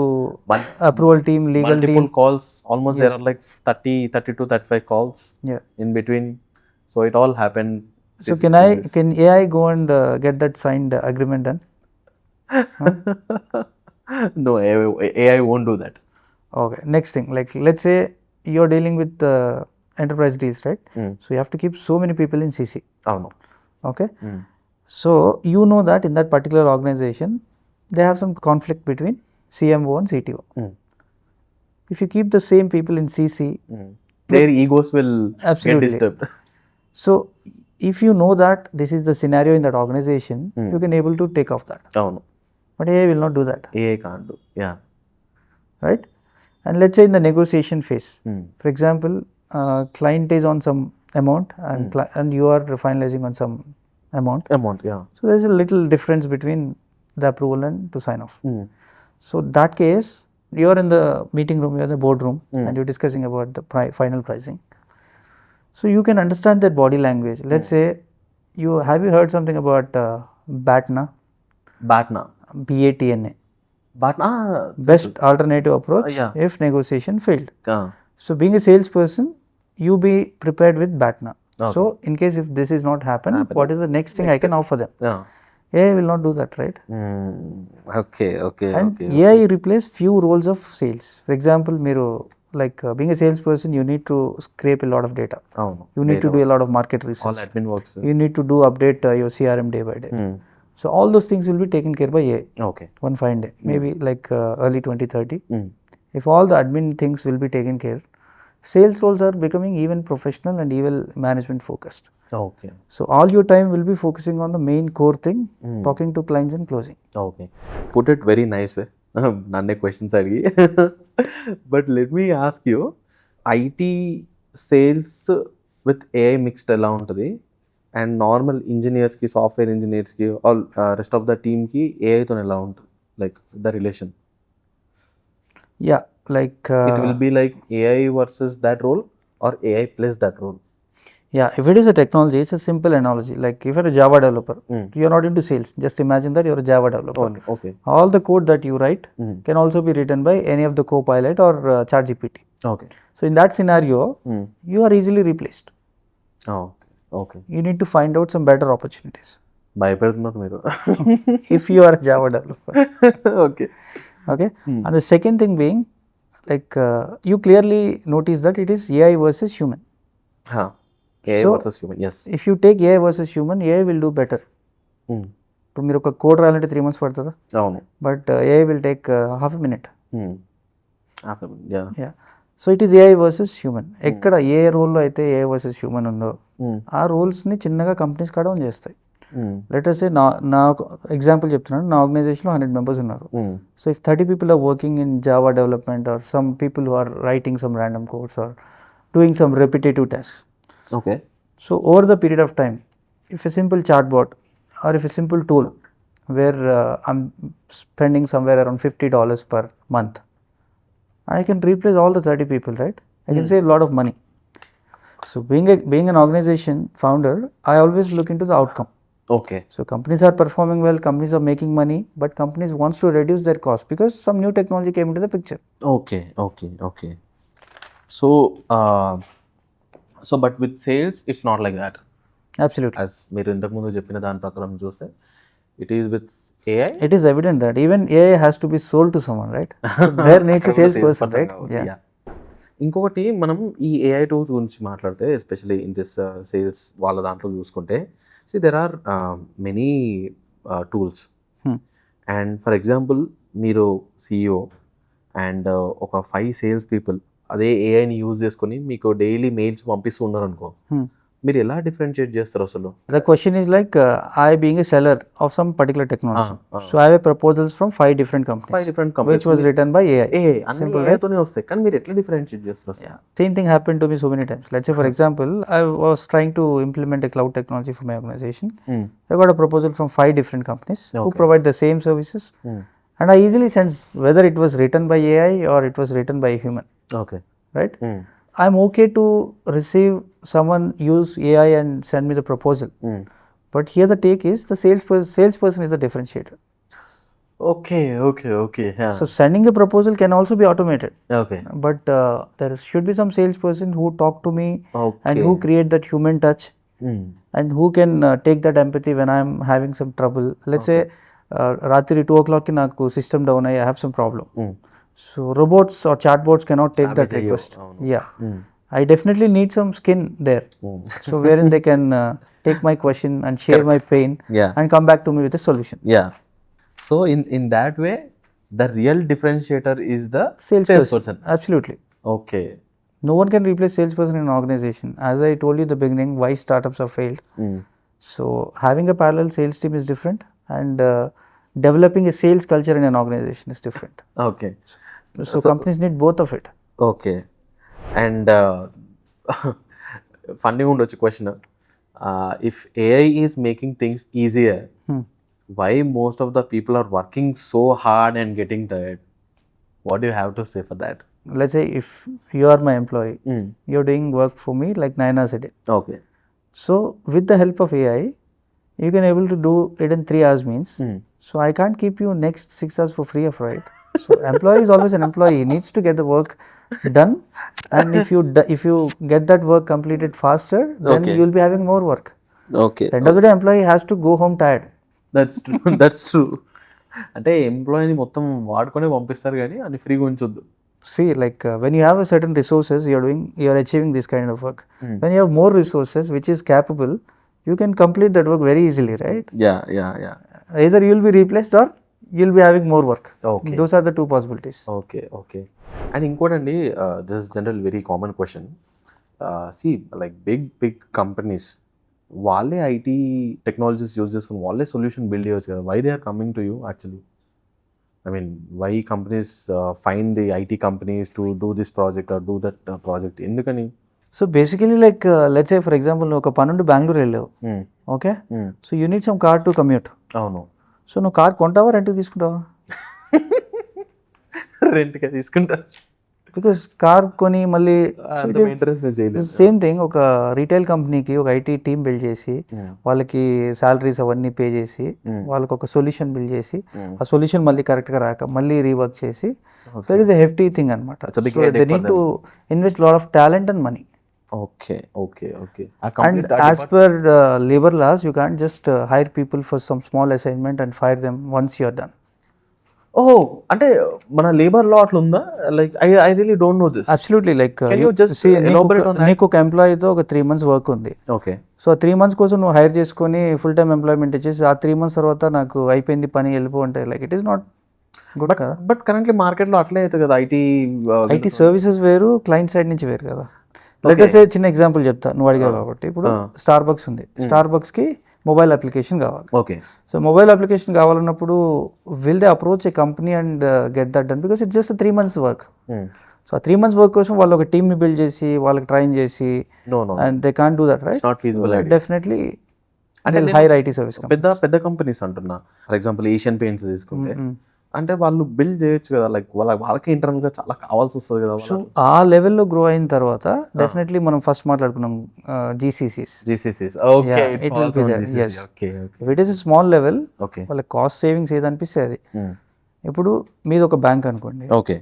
approval team, legal team. Multiple calls, almost there are like 30 to 35 calls in between. So it all happened. So can AI go and get that signed agreement done? No, AI won't do that. Okay, next thing, like let's say you're dealing with enterprise deals, right? So you have to keep so many people in CC. Oh no. Okay. So you know that in that particular organization they have some conflict between CMO and CTO. If you keep the same people in CC, their egos will get disturbed. So if you know that this is the scenario in that organization, you can able to take off that. Oh no. But AI will not do that. AI can't do. Yeah. Right? And let's say in the negotiation phase, for example, client is on some amount and you are finalizing on some amount. Yeah. So there's a little difference between the approval and to sign off. So that case, you're in the meeting room, you're in the boardroom, and you're discussing about the final pricing. So you can understand that body language. Let's say have you heard something about BATNA? BATNA. BATNA. Best alternative approach if negotiation failed. So being a salesperson, you be prepared with BATNA. Okay. So in case if this is not happen, what is the next thing I can offer them? AI will not do that, right? Okay. And AI replace few roles of sales. For example, మీరు like being a salesperson, you need to scrape a lot of data. You need to do a lot of market research. All admin works. You need to do update your CRM day by day. So all those things will be taken care by AI. Okay. One fine day, maybe like early 2030. If all the admin things will be taken care, sales roles are becoming even professional and even management focused. Okay. So all your time will be focusing on the main core thing, talking to clients and closing. Okay. Put it very nice way. Nanne questions adigi. But let me ask you, IT sales with AI mixed ఎలా ఉంటుంది, and normal ఇంజనీర్స్కి, సాఫ్ట్వేర్ ఇంజనీర్స్కి, all rest of the టీమ్కి ఏఐతో ఎలా ఉంటుంది, like the relation? Yeah, like it will be like AI versus that role or AI plus that role? Yeah, if it is a technology, it's a simple analogy. Like if you're a Java developer, you're not into sales. Just imagine that you're a Java developer. Okay. All the code that you write can also be written by any of the Copilot or ChatGPT. Okay. So in that scenario, you are easily replaced. Okay. You need to find out some better opportunities. భయపెడుతున్నారు మీరు. If you are a Java developer. Okay. And the second thing being, like you clearly notice that it is AI versus human. AI versus human, yes. If you take AI versus human, AI will do better. ఇప్పుడు మీరు ఒక code రాయాలంటే 3 months పడుతుందా? అవును. But AI will take half a minute. Yeah. So it is AI versus human. ఎక్కడ ఏ రోల్లో అయితే AI versus human ఉందో ఆ రోల్స్ని చిన్నగా కంపెనీస్ కట్ డౌన్ చేస్తాయి. లెటర్స్ నా ఎగ్జాంపుల్ చెప్తున్నాను, నా ఆర్గనైజేషన్లో 100 members ఉన్నారు. So if 30 people are working in Java development or some people who are writing some random codes or doing some repetitive tasks. Okay. So over the period of time, if a simple chatbot or if a simple tool where I'm spending somewhere around $50 per month, I can replace all the 30 people, right? I can save a lot of money. So being an organization founder, I always look into the outcome. Okay So companies are performing well, companies are making money, but companies wants to reduce their cost because some new technology came into the picture. Okay okay okay so so but with sales it's not like that. Absolutely. As మీరు ఇంతకుముందు చెప్పిన దాని ప్రకారం చూస్తే it is with AI. It is evident that even AI has to be sold to someone, right? So there needs a salesperson, right? Yeah. ఇంకొకటి మనం ఈ AI tools గురించి మాట్లాడితే ఎస్పెషలీ ఇన్ దిస్ సేల్స్ వాళ్ళ దాంట్లో చూసుకుంటే there are many tools and for example మీరు CEO and ఒక 5 సేల్స్ పీపుల్ అదే ఏఐని యూజ్ చేసుకొని మీకు డైలీ మెయిల్స్ పంపిస్తూ ఉన్నారు అనుకో, మీరు ఎలా డిఫరెన్షియేట్ చేస్తారు అసలు? The question is like I being a seller of some particular technology. So I have proposals from 5 different companies. 5 different companies which was written by AI. అన్ని ఏఐతోనే వస్తాయి, కానీ మీరు ఎట్లా డిఫరెన్షియేట్ చేస్తారు అసలు? Yeah. Same thing happened to me so many times. Let's say for example, I was trying to implement a cloud technology for my organization. I got a proposal from 5 different companies who provide the same services. And I easily sense whether it was written by AI or it was written by a human. Okay Right? I'm okay to receive someone use AI and send me the proposal. But here the take is the salesperson is the differentiator. Okay okay okay So sending a proposal can also be automated. Okay But there should be some salesperson who talk to me and Okay. who create that human touch and who can take that empathy when I'm having some trouble. Let's say రాత్రి 2 o'clock ki నాకు system down I have some problem. So robots or chatbots cannot take that request. Yeah. I definitely need some skin there. So wherein they can take my question and share my pain and come back to me with a solution. Yeah. So in that way, the real differentiator is the salesperson. Absolutely. Okay. No one can replace salesperson in an organization. As I told you in the beginning, why startups have failed. So having a parallel sales team is different, and developing a sales culture in an organization is different. Okay. So companies need both of it. Okay. And funny ఉండొచ్చు question, if AI is making things easier, why most of the people are working so hard and getting tired? What do you have to say for that? Let's say if you are my employee, you're doing work for me like 9 hours a day. Okay. So with the help of AI, you can able to do it in 3 hours means. So I can't keep you next 6 hours for free of right. So employee is always an employee. He needs to get the work done, and if you get that work completed faster, then you'll be having more work. Okay. At the end of the day, employee has to go home tired. That's true. That's true. అంటే ఎంప్లాయీని మొత్తం వాడుకొని పంపిస్తారు కానీ అని ఫ్రీగా ఉంచొద్దు. See, like when you have a certain resources, you're achieving this kind of work. When you have more resources, which is capable, you can complete that work very easily, right? Yeah. Either you'll be replaced or you'll be having more work. Okay. Those are the 2 possibilities. Okay. And ఇంకోటండి, this is general very common question. See like big companies వాళ్ళే IT technologies use చేసుకుని వాళ్ళే solution build చేయవచ్చు కదా. Why they are coming to you actually? I mean, why companies find the IT companies to do this project or do that project? ఎందుకని? So basically like let's say for example నువ్వు ఒక పని నుండి బెంగళూరు వెళ్ళావు, okay, so you need some car to commute. అవును. So నువ్వు car కొంటావా రెంట్కి తీసుకుంటావా? రెంట్గా తీసుకుంటా. బికాస్ కార్ కొని మళ్ళీ చేయలేదు. సేమ్ థింగ్ ఒక రీటైల్ కంపెనీకి ఒక ఐటీ టీమ్ బిల్డ్ చేసి వాళ్ళకి సాలరీస్ అవన్నీ పే చేసి వాళ్ళకి ఒక సొల్యూషన్ బిల్డ్ చేసి ఆ సొల్యూషన్ మళ్ళీ కరెక్ట్గా రాక మళ్ళీ రీవర్క్ చేసి, so it is a hefty thing అనమాట. They need to invest lot of talent and money. Okay. And as per labor laws, you can't just hire people for some small assignment and fire them once you're done. Oh, అంటే మన labour law అట్లా ఉందా? Like I really don't know this. Absolutely, like can you just elaborate on that? నీకు ఒక ఎంప్లాయీతో ఒక 3 months work ఉంది. Okay. So ఆ 3 months కోసం నువ్వు హైర్ చేసుకొని ఫుల్ టైమ్ ఎంప్లాయ్మెంట్ ఇచ్చేసి ఆ 3 months తర్వాత నాకు అయిపోయింది పని వెళ్ళిపో అంటే like it is not good కదా. బట్ కరెంట్లీ మార్కెట్లో అట్లే అవుతుంది కదా. ఐటీ సర్వీసెస్ వేరు, క్లయింట్ సైడ్ నుంచి వేరు కదా. లెట్స్ సే చిన్న ఎగ్జాంపుల్ చెప్తా, నువ్వు అడిగావు కాబట్టి. ఇప్పుడు స్టార్ బక్స్ ఉంది, స్టార్ బక్స్కి మొబైల్ అప్లికేషన్ కావాలి. ఓకే. సో మొబైల్ అప్లికేషన్ కావాలన్నప్పుడు will they approach a company and get that done because it's just 3 months వర్క్. సో ఆ 3 months వర్క్ కోసం వాళ్ళు ఒక టీమ్ని బిల్డ్ చేసి వాళ్ళకి ట్రైన్ చేసి and they can't do that, right? Definitely అంటే హైర్ ఐటీ సర్వీస్ పెద్ద కంపెనీస్ అంటున్నా. ఫర్ ఎగ్జాంపుల్ ఏషియన్ పెయింట్స్ తీసుకుంటే అంటే వాళ్ళు బిల్డ్ చేయొచ్చు కదా, లైక్ వాళ్ళకి ఇంటర్నల్ గా చాలా కావాల్సి వస్తుంది కదా. సో ఆ లెవెల్లో గ్రో అయిన తర్వాత డెఫినెట్లీ మనం ఫస్ట్ మాట్లాడుకున్నాం GCCs. GCCs. Okay, it it will falls B on there. GCC. Yes, Okay. If it is small level Okay. వాళ్ళకి కాస్ట్ సేవింగ్స్ ఏదనిపిస్తే అది. Hmm. ఇప్పుడు మీది ఒక బ్యాంక్ అనుకోండి, Okay.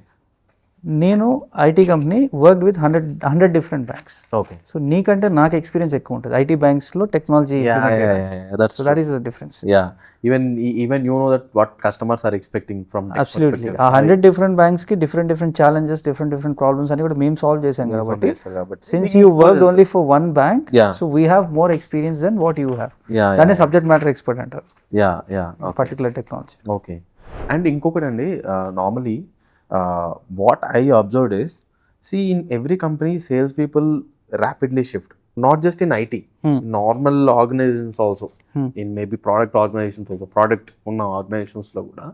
నేను IT company work with 100 different banks. Okay. So నీకంటే నాకు experience ఎక్కువ ఉంటుంది IT బ్యాంక్స్లో technology. Yeah. That's so that is the difference. yeah. Even you know that what customers are expecting from tech absolutely. perspective. ఆ 100 different బ్యాంక్స్కి different challenges, different problems అని కూడా మేము solve చేసాం కాబట్టి, since you work only for one bank, Yeah. So we have more experience then what you have. Yeah. దాన్ని subject matter expert అంటారు, Yeah. Okay. Particular technology. Okay. And ఇంకొకటి అండి, normally what I observed is, see in every company sales people rapidly shift, not just in IT, normal organizations also, in maybe product organizations also, product ఉన్న organizations లో కూడా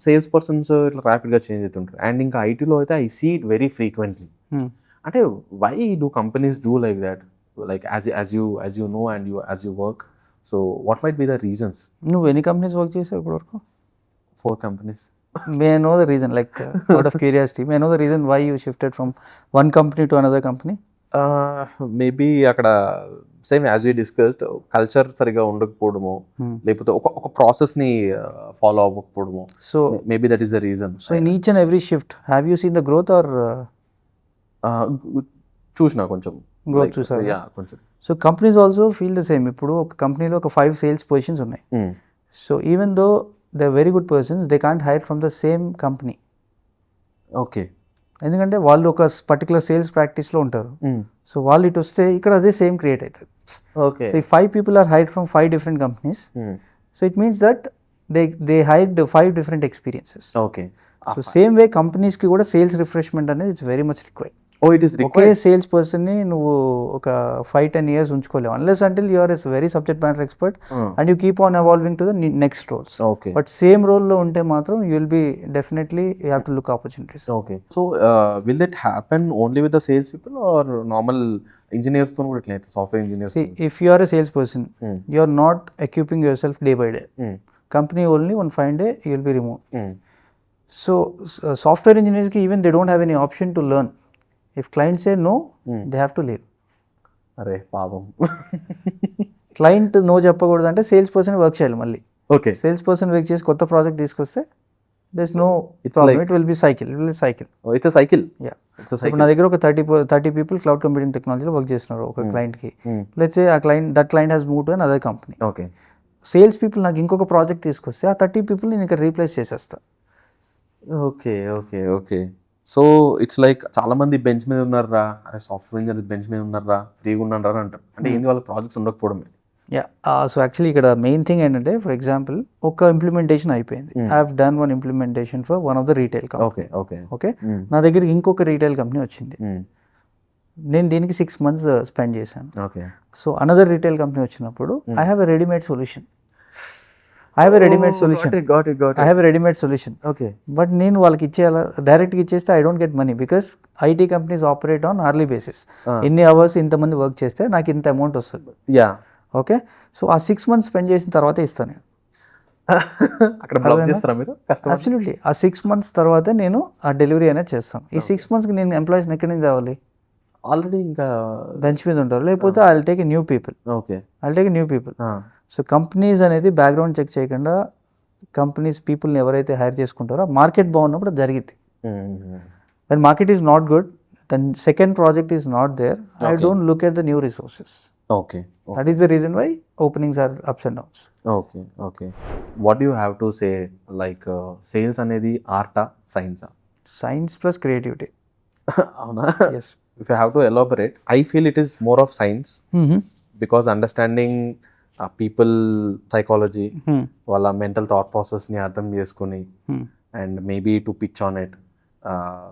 sales persons ఇట్లా ర్యాపిడ్గా change అవుతుంటారు. And ఇంకా ఐటీలో అయితే I see it very frequently. అంటే why do companies do like that, like as you know and as you work, so what might be the reasons? నువ్వు ఎన్ని కంపెనీస్ వర్క్ చేసావు ఇప్పటివరకు? 4 companies. May I know the reason, like out of curiosity, may I know the reason why you shifted from one company to another company? Maybe అక్కడ same as we discussed, culture సరిగా ఉండకపోవడము, లేకపోతే ఒక ప్రాసెస్ని follow అవ్వకపోవడము. So maybe that is the reason. So in each and every shift have you seen the growth are? చూసిన కొంచెం growth చూసారు. కొంచెం. So companies also feel the same. ఇప్పుడు ఒక కంపెనీలో ఒక 5 సేల్స్ పొజిషన్స్ ఉన్నాయి. So even though they are very good persons, they can't hire from the same company. Okay. ఎందుకంటే వాళ్ళు ఒక పర్టికులర్ సేల్స్ ప్రాక్టీస్లో ఉంటారు. సో వాళ్ళు ఇటు వస్తే ఇక్కడ అదే సేమ్ క్రియేట్ అవుతుంది. ఓకే. సో ఈ 5 people are hired from 5 different companies. So it means that they hired 5 different experiences. Okay. So same way కంపెనీస్కి కూడా సేల్స్ రిఫ్రెష్మెంట్ అనేది it's very much required. It is ఒకే రిక్వైర్డ్. సేల్స్ పర్సన్ని నువ్వు ఒక 5-10 years ఉంచుకోలేవు, unless until you are as very subject matter expert and you keep on evolving to the next roles. Okay. But same రోల్లో ఉంటే మాత్రం you will be definitely you have to look opportunities. Okay. So will that happen only with the sales people or normal engineers తో కూడా ఇట్లా, software engineers? See, if you are a salesperson, you are not equipping yourself day by day. Company only one fine day you will be removed. So software engineers ki even they don't have any option to learn. If clients say no, they have to leave. అరే పాపం. Client no చెప్పకూడదు అంటే sales person work చేయాలి మళ్ళీ. Okay. Sales person work చేసి కొత్త project తీసుకొస్తే there's no It's problem. like- It will be cycle. It will be cycle. It's cycle. Yeah. It's So ఇప్పుడు నా దగ్గర ఒక 30 people క్లౌడ్ కంప్యూటింగ్ టెక్నాలజీలో వర్క్ చేస్తున్నారు ఒక క్లయింట్కి. లెట్స్ సే ఆ that client has move to an other company. Okay. Sales people నాకు ఇంకొక ప్రాజెక్ట్ తీసుకొస్తే ఆ 30 people నేను ఇక్కడ రీప్లేస్ చేసేస్తా. ఓకే. సో ఇట్స్ లైక్ చాలా మంది బెంచ్ మీద ఉన్నారా, అరే సాఫ్ట్వేర్ ఇంజనీర్ బెంచ్ మీద ఉన్నారా, ఫ్రీగా ఉన్నారా అంటారు. అంటే ఏంది వాళ్ళ ప్రాజెక్ట్స్ ఉండకపోవడమే. యా. సో యాక్చువల్లీ ఇక్కడ మెయిన్ థింగ్ ఏంటంటే, ఫర్ ఎగ్జాంపుల్ ఒక ఇంప్లిమెంటేషన్ అయిపోయింది. I have done one implementation for one of the retail company. Okay. నా దగ్గర ఇంకొక రీటైల్ కంపెనీ వచ్చింది. నేను దీనికి 6 months స్పెండ్ చేశాను. Okay. So another retail company వచ్చినప్పుడు I have a readymade solution. I have a readymade solution. Okay. But నేను వాళ్ళకి ఇచ్చేయాలా, డైరెక్ట్గా ఇచ్చేస్తే I don't get money, because IT companies operate on hourly basis. ఎన్ని అవర్స్ ఇంతమంది work చేస్తే నాకు ఇంత అమౌంట్ వస్తుంది. యా. ఓకే. సో ఆ 6 months స్పెండ్ చేసిన తర్వాత ఇస్తాను నేను. అక్కడ బ్లాక్ చేస్తారా మీరు? అబ్సల్యూట్లీ. ఆ 6 months తర్వాత నేను ఆ డెలివరీ అనేది చేస్తాను. ఈ 6 monthsకి నేను ఎంప్లాయీస్ని ఎక్కడి నుంచి తేవాలి? ఆల్రెడీ ఇంకా బెంచ్ మీద ఉంటారు, లేకపోతే I will take a new people. Okay. So companies అనేది బ్యాక్గ్రౌండ్ చెక్ చేయకుండా కంపెనీస్ పీపుల్ని ఎవరైతే హైర్ చేసుకుంటారో మార్కెట్ బాగున్నప్పుడు అది జరిగింది. When market is not good, then second project is not there, I don't look at the new resources. Okay. That is the reason why openings are ups and downs. Okay. What you have to say, like sales అనేది ఆర్టా సైన్సా? Science plus creativity. అవునా? Yes. If I have to elaborate, I feel it is more of science, because understanding people psychology, వాళ్ళ mental thought process ని అర్థం చేసుకుని, and maybe to pitch on it.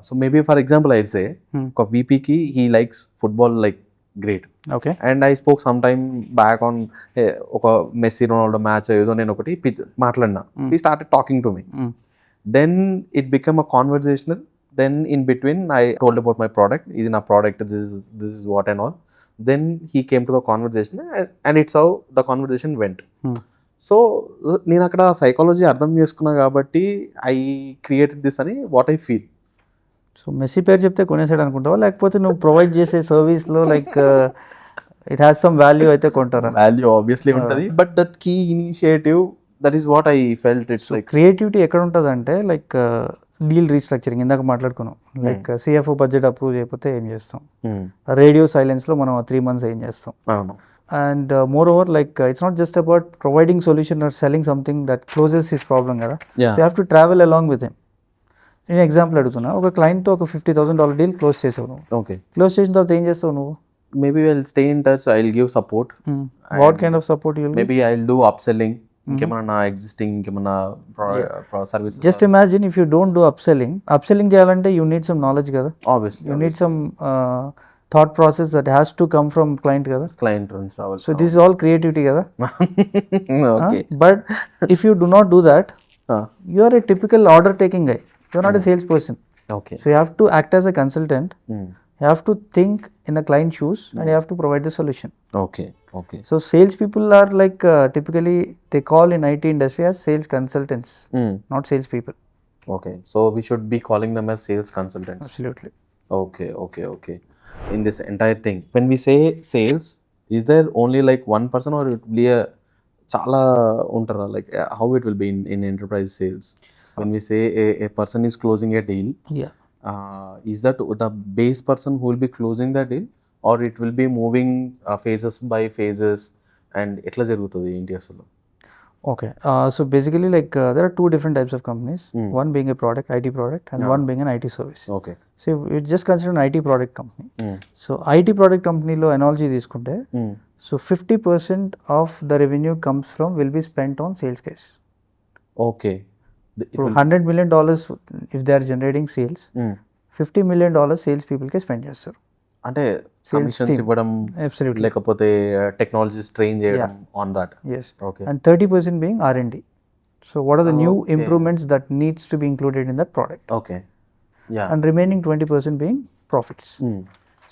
So maybe for example I'll say, ఒక VP కి he likes football like great. Okay. And I spoke sometime back on ఒక Messi Ronaldo match ఏదో నేను ఒకటి మాట్లాడినా. He started talking to me. Then it became a conversational. Then in between I told about my product. This is my product, this is what and all. Then he came to the conversation, and it's how the conversation went. సో నేను అక్కడ psychology అర్థం చేసుకున్నా కాబట్టి I created this అని what I feel. So Messi పేరు చెప్తే కొనేసాడు అనుకుంటావా, లేకపోతే నువ్వు ప్రొవైడ్ చేసే సర్వీస్లో like it has some value అయితే కొంటారా? వాల్యూ ఆబ్వియస్లీ ఉంటుంది, but that key initiative that is what I felt. It's like creativity ఎక్కడ ఉంటుంది అంటే లైక్ డీల్ రీస్ట్రక్చరింగ్ ఇందాక మాట్లాడుకున్నాం. లైక్ సిఎఫ్ఓ బడ్జెట్ అప్రూవ్ చేయకపోతే ఏం చేస్తాం, రేడియో సైలెన్స్లో మనం 3 months ఏం చేస్తాం. And moreover, like it's not just about providing solution or selling something that closes his problem కదా. You have to travel along with him. నేను ఎగ్జాంపుల్ అడుగుతున్నా, ఒక క్లయింట్తో ఒక $50,000 డీల్ క్లోజ్ చేసావు నువ్వు. ఓకే, క్లోజ్ చేసిన తర్వాత ఏం చేస్తావు నువ్వు? Maybe I will stay in touch, I will give support. What kind of support you will? Maybe I will do upselling, ఇంకేమన్నా ఎగ్జిస్టింగ్ ఇంకేమన్నా services. Just imagine if you don't do upselling చేయాలంటే you need some knowledge కదా. Obviously you need some thought process that has to come from client kada. Client runs travel. So this is all creativity kada. Okay. But if you do not do that, you are a typical order taking guy. You are not a salesperson. Okay. So you have to act as a consultant. You have to think in the client shoes and you have to provide the solution. Okay. Okay. So sales people are like typically they call in IT industry as sales consultants, not sales people. Okay. So we should be calling them as sales consultants. Absolutely. Okay. Okay. Okay. In this entire thing, when we say sales, is there only like one person or it will be a chala untara, like how it will be in enterprise sales? When we say a person is closing a deal, is that the base person who will be closing the deal or it will be moving phases by phases and etla jarugutadi India asalo? Okay, so basically like there are 2 different types of companies, one being a product, IT product, and one being an IT service. Okay. So you just consider an IT product company. So IT product company lo analogy తీసుకుంటే, so 50% of the revenue comes from will be spent on sales guys. Okay. So $100 million if they are generating sales, $50 million sales people K spend చేస్తారు. అంటే commissions ఇవ్వడం, లేకపోతే technologies train చేయడం on that. Yes. Okay. And 30% being R&D. So what are the new improvements that needs to be included in that product? Okay. Yeah. And remaining 20% being profits.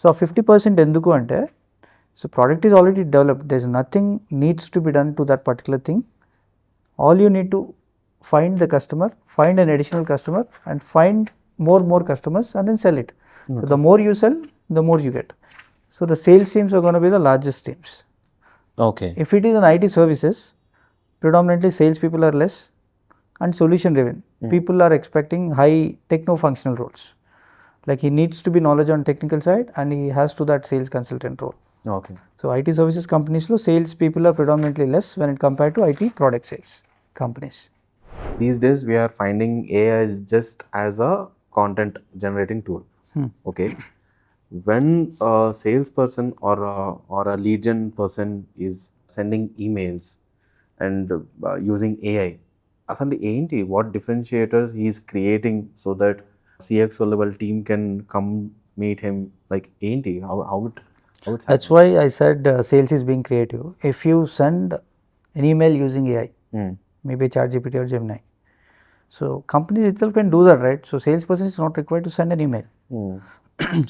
So 50% ఎందుకు అంటే, so product is already developed, there is nothing needs to be done to that particular thing. All you need to find the customer, find an additional customer and find more customers and then sell it. So the more you sell, the more you get. So the sales teams are going to be the largest teams. Okay. If it is an IT services, predominantly sales people are less and solution driven. People are expecting high techno-functional roles. Like he needs to be knowledge on technical side and he has to that sales consultant role. Okay. So IT services companies lo sales people are predominantly less when it compared to IT product sales companies. These days we are finding AI is just as a content generating tool. Okay. When a salesperson or a lead gen person is sending emails and using AI, asali enti what differentiators he is creating so that CXO level team can come meet him, like enti how it's happening? That's why I said sales is being creative. If you send an email using AI, maybe ChatGPT or Gemini, so company itself can do that, right? So salesperson is not required to send an email.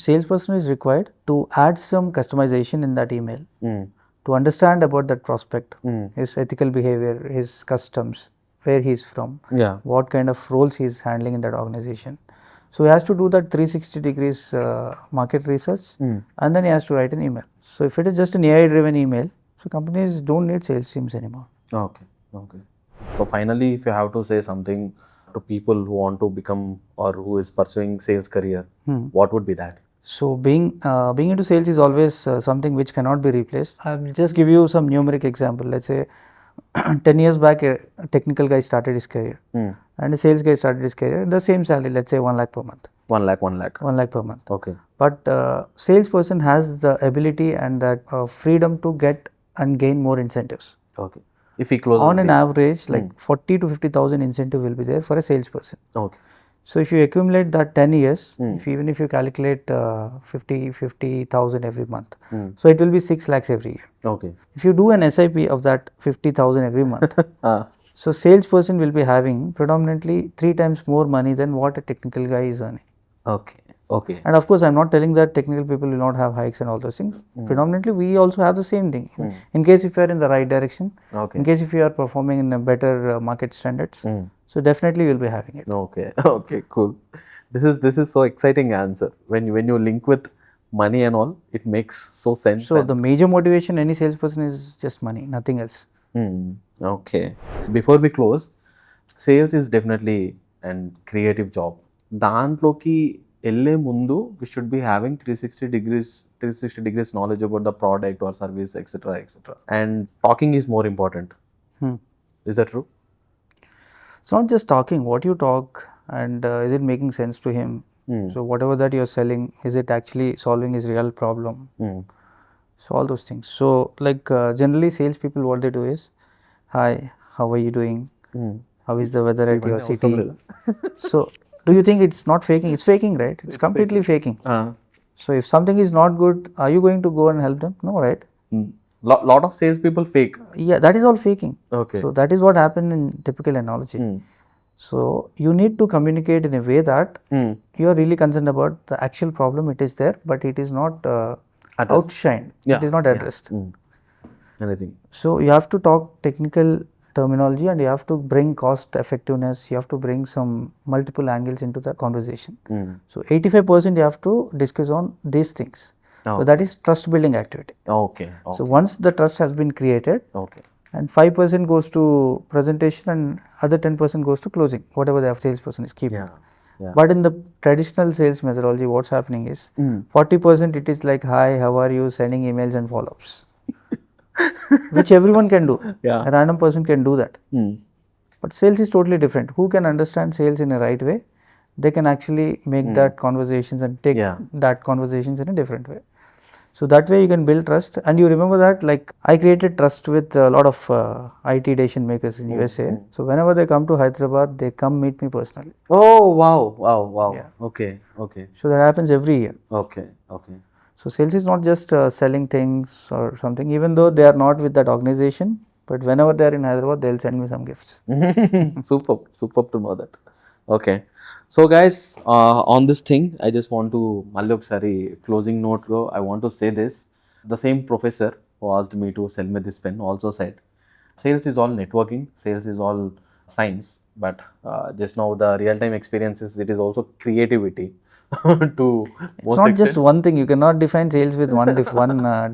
Salesperson is required to add some customization in that email to understand about that prospect, his ethical behavior, his customs, where he is from, what kind of roles he is handling in that organization. So he has to do that 360 degrees market research and then he has to write an email. So if it is just an AI driven email, so companies don't need sales teams anymore. Okay. Okay. So finally, if you have to say something to people who want to become or who is pursuing sales career, what would be that? So being into sales is always something which cannot be replaced. I will just give you some numeric example. Let's say 10 years back a technical guy started his career and a sales guy started his career, the same salary, let's say 1 lakh per month. 1 lakh. 1 lakh per month. Okay. But salesperson has the ability and that freedom to get and gain more incentives. Okay. If he closes on an average, like 40 to 50,000 incentive will be there for a salesperson. Okay. So if you accumulate that 10 years, even if you calculate 50,000 every month, so it will be 6 lakhs every year. Okay. If you do an SIP of that 50,000 every month, so salesperson will be having predominantly 3 times more money than what a technical guy is earning. Okay. Okay. And of course, I'm not telling that technical people will not have hikes and all those things. Predominantly, we also have the same thing. In case if you are in the right direction, Okay. in case if you are performing in a better market standards, so definitely you'll be having it. Okay. Okay. Cool. This is so exciting answer. When you link with money and all, it makes so sense. So the major motivation any salesperson is just money, nothing else. Okay. Before we close, sales is definitely an creative job. దాంట్లోకి వెళ్ళే ముందు we should be having 360 degrees knowledge about the product or service, etc. And talking is more important. Is that true? It's not just talking, what you talk and is it making sense to him? So whatever that you're selling, is it actually solving his real problem? So all those things. So like generally salespeople what they do is, hi, how are you doing? How is the weather at your city? So do you think it's not faking? It's faking, right? It's completely faking. So if something is not good, are you going to go and help them? No, right? Lot of salespeople fake. Yeah, that is all faking. Okay. So that is what happened in typical analogy. So you need to communicate in a way that you are really concerned about the actual problem. It is there, but it is not outshined. Yeah, It is not addressed. Anything. So you have to talk technical terminology and you have to bring cost effectiveness. You have to bring some multiple angles into the conversation. So 85% you have to discuss on these things. So that is trust building activity. Okay. So once the trust has been created, Okay. and 5% goes to presentation and other 10% goes to closing, whatever the salesperson is keeping. Yeah. But in the traditional sales methodology, what's happening is 40% it is like, hi, how are you, sending emails and follow-ups, which everyone can do. Yeah. A random person can do that. But sales is totally different. Who can understand sales in a right way, they can actually make that conversations and take that conversations in a different way. So that way you can build trust. And you remember that, like, I created trust with a lot of IT decision makers in USA. So whenever they come to Hyderabad, they come meet me personally. Oh, wow. Yeah. Okay. So that happens every year. Okay. So sales is not just selling things or something, even though they are not with that organization, but whenever they are in Hyderabad, they'll send me some gifts. Superb to know that. Okay. So guys, on this thing, I just want to malli okkasari closing note go. I want to say this. The same professor who asked me to sell me this pen also said, sales is all networking, sales is all science, but just now the real time experiences, it is also creativity. To It's not just one thing. You cannot define sales with one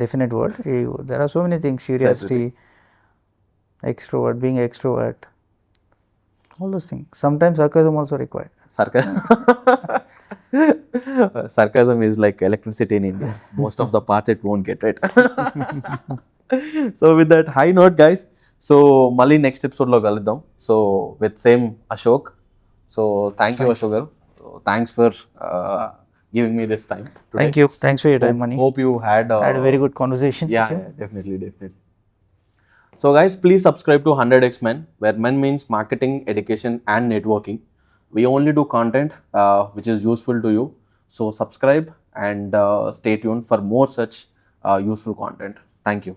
definite word. There are so many things: curiosity, extrovert, being extrovert, all those things. Sometimes sarcasm also required. Sarcasm is like electricity in India. Most of the parts it won't get, right? So with that high note, guys, so mali next episode lo kaluddam. So with same Ashok. So thank you, Ashok garu. So thanks for giving me this time today. Thank you. Thanks for your time, Mani. Hope you had Had a very good conversation. yeah, definitely. So guys, please subscribe to 100x Men, where men means marketing, education and networking. We only do content which is useful to you. So subscribe and stay tuned for more such useful content. Thank you.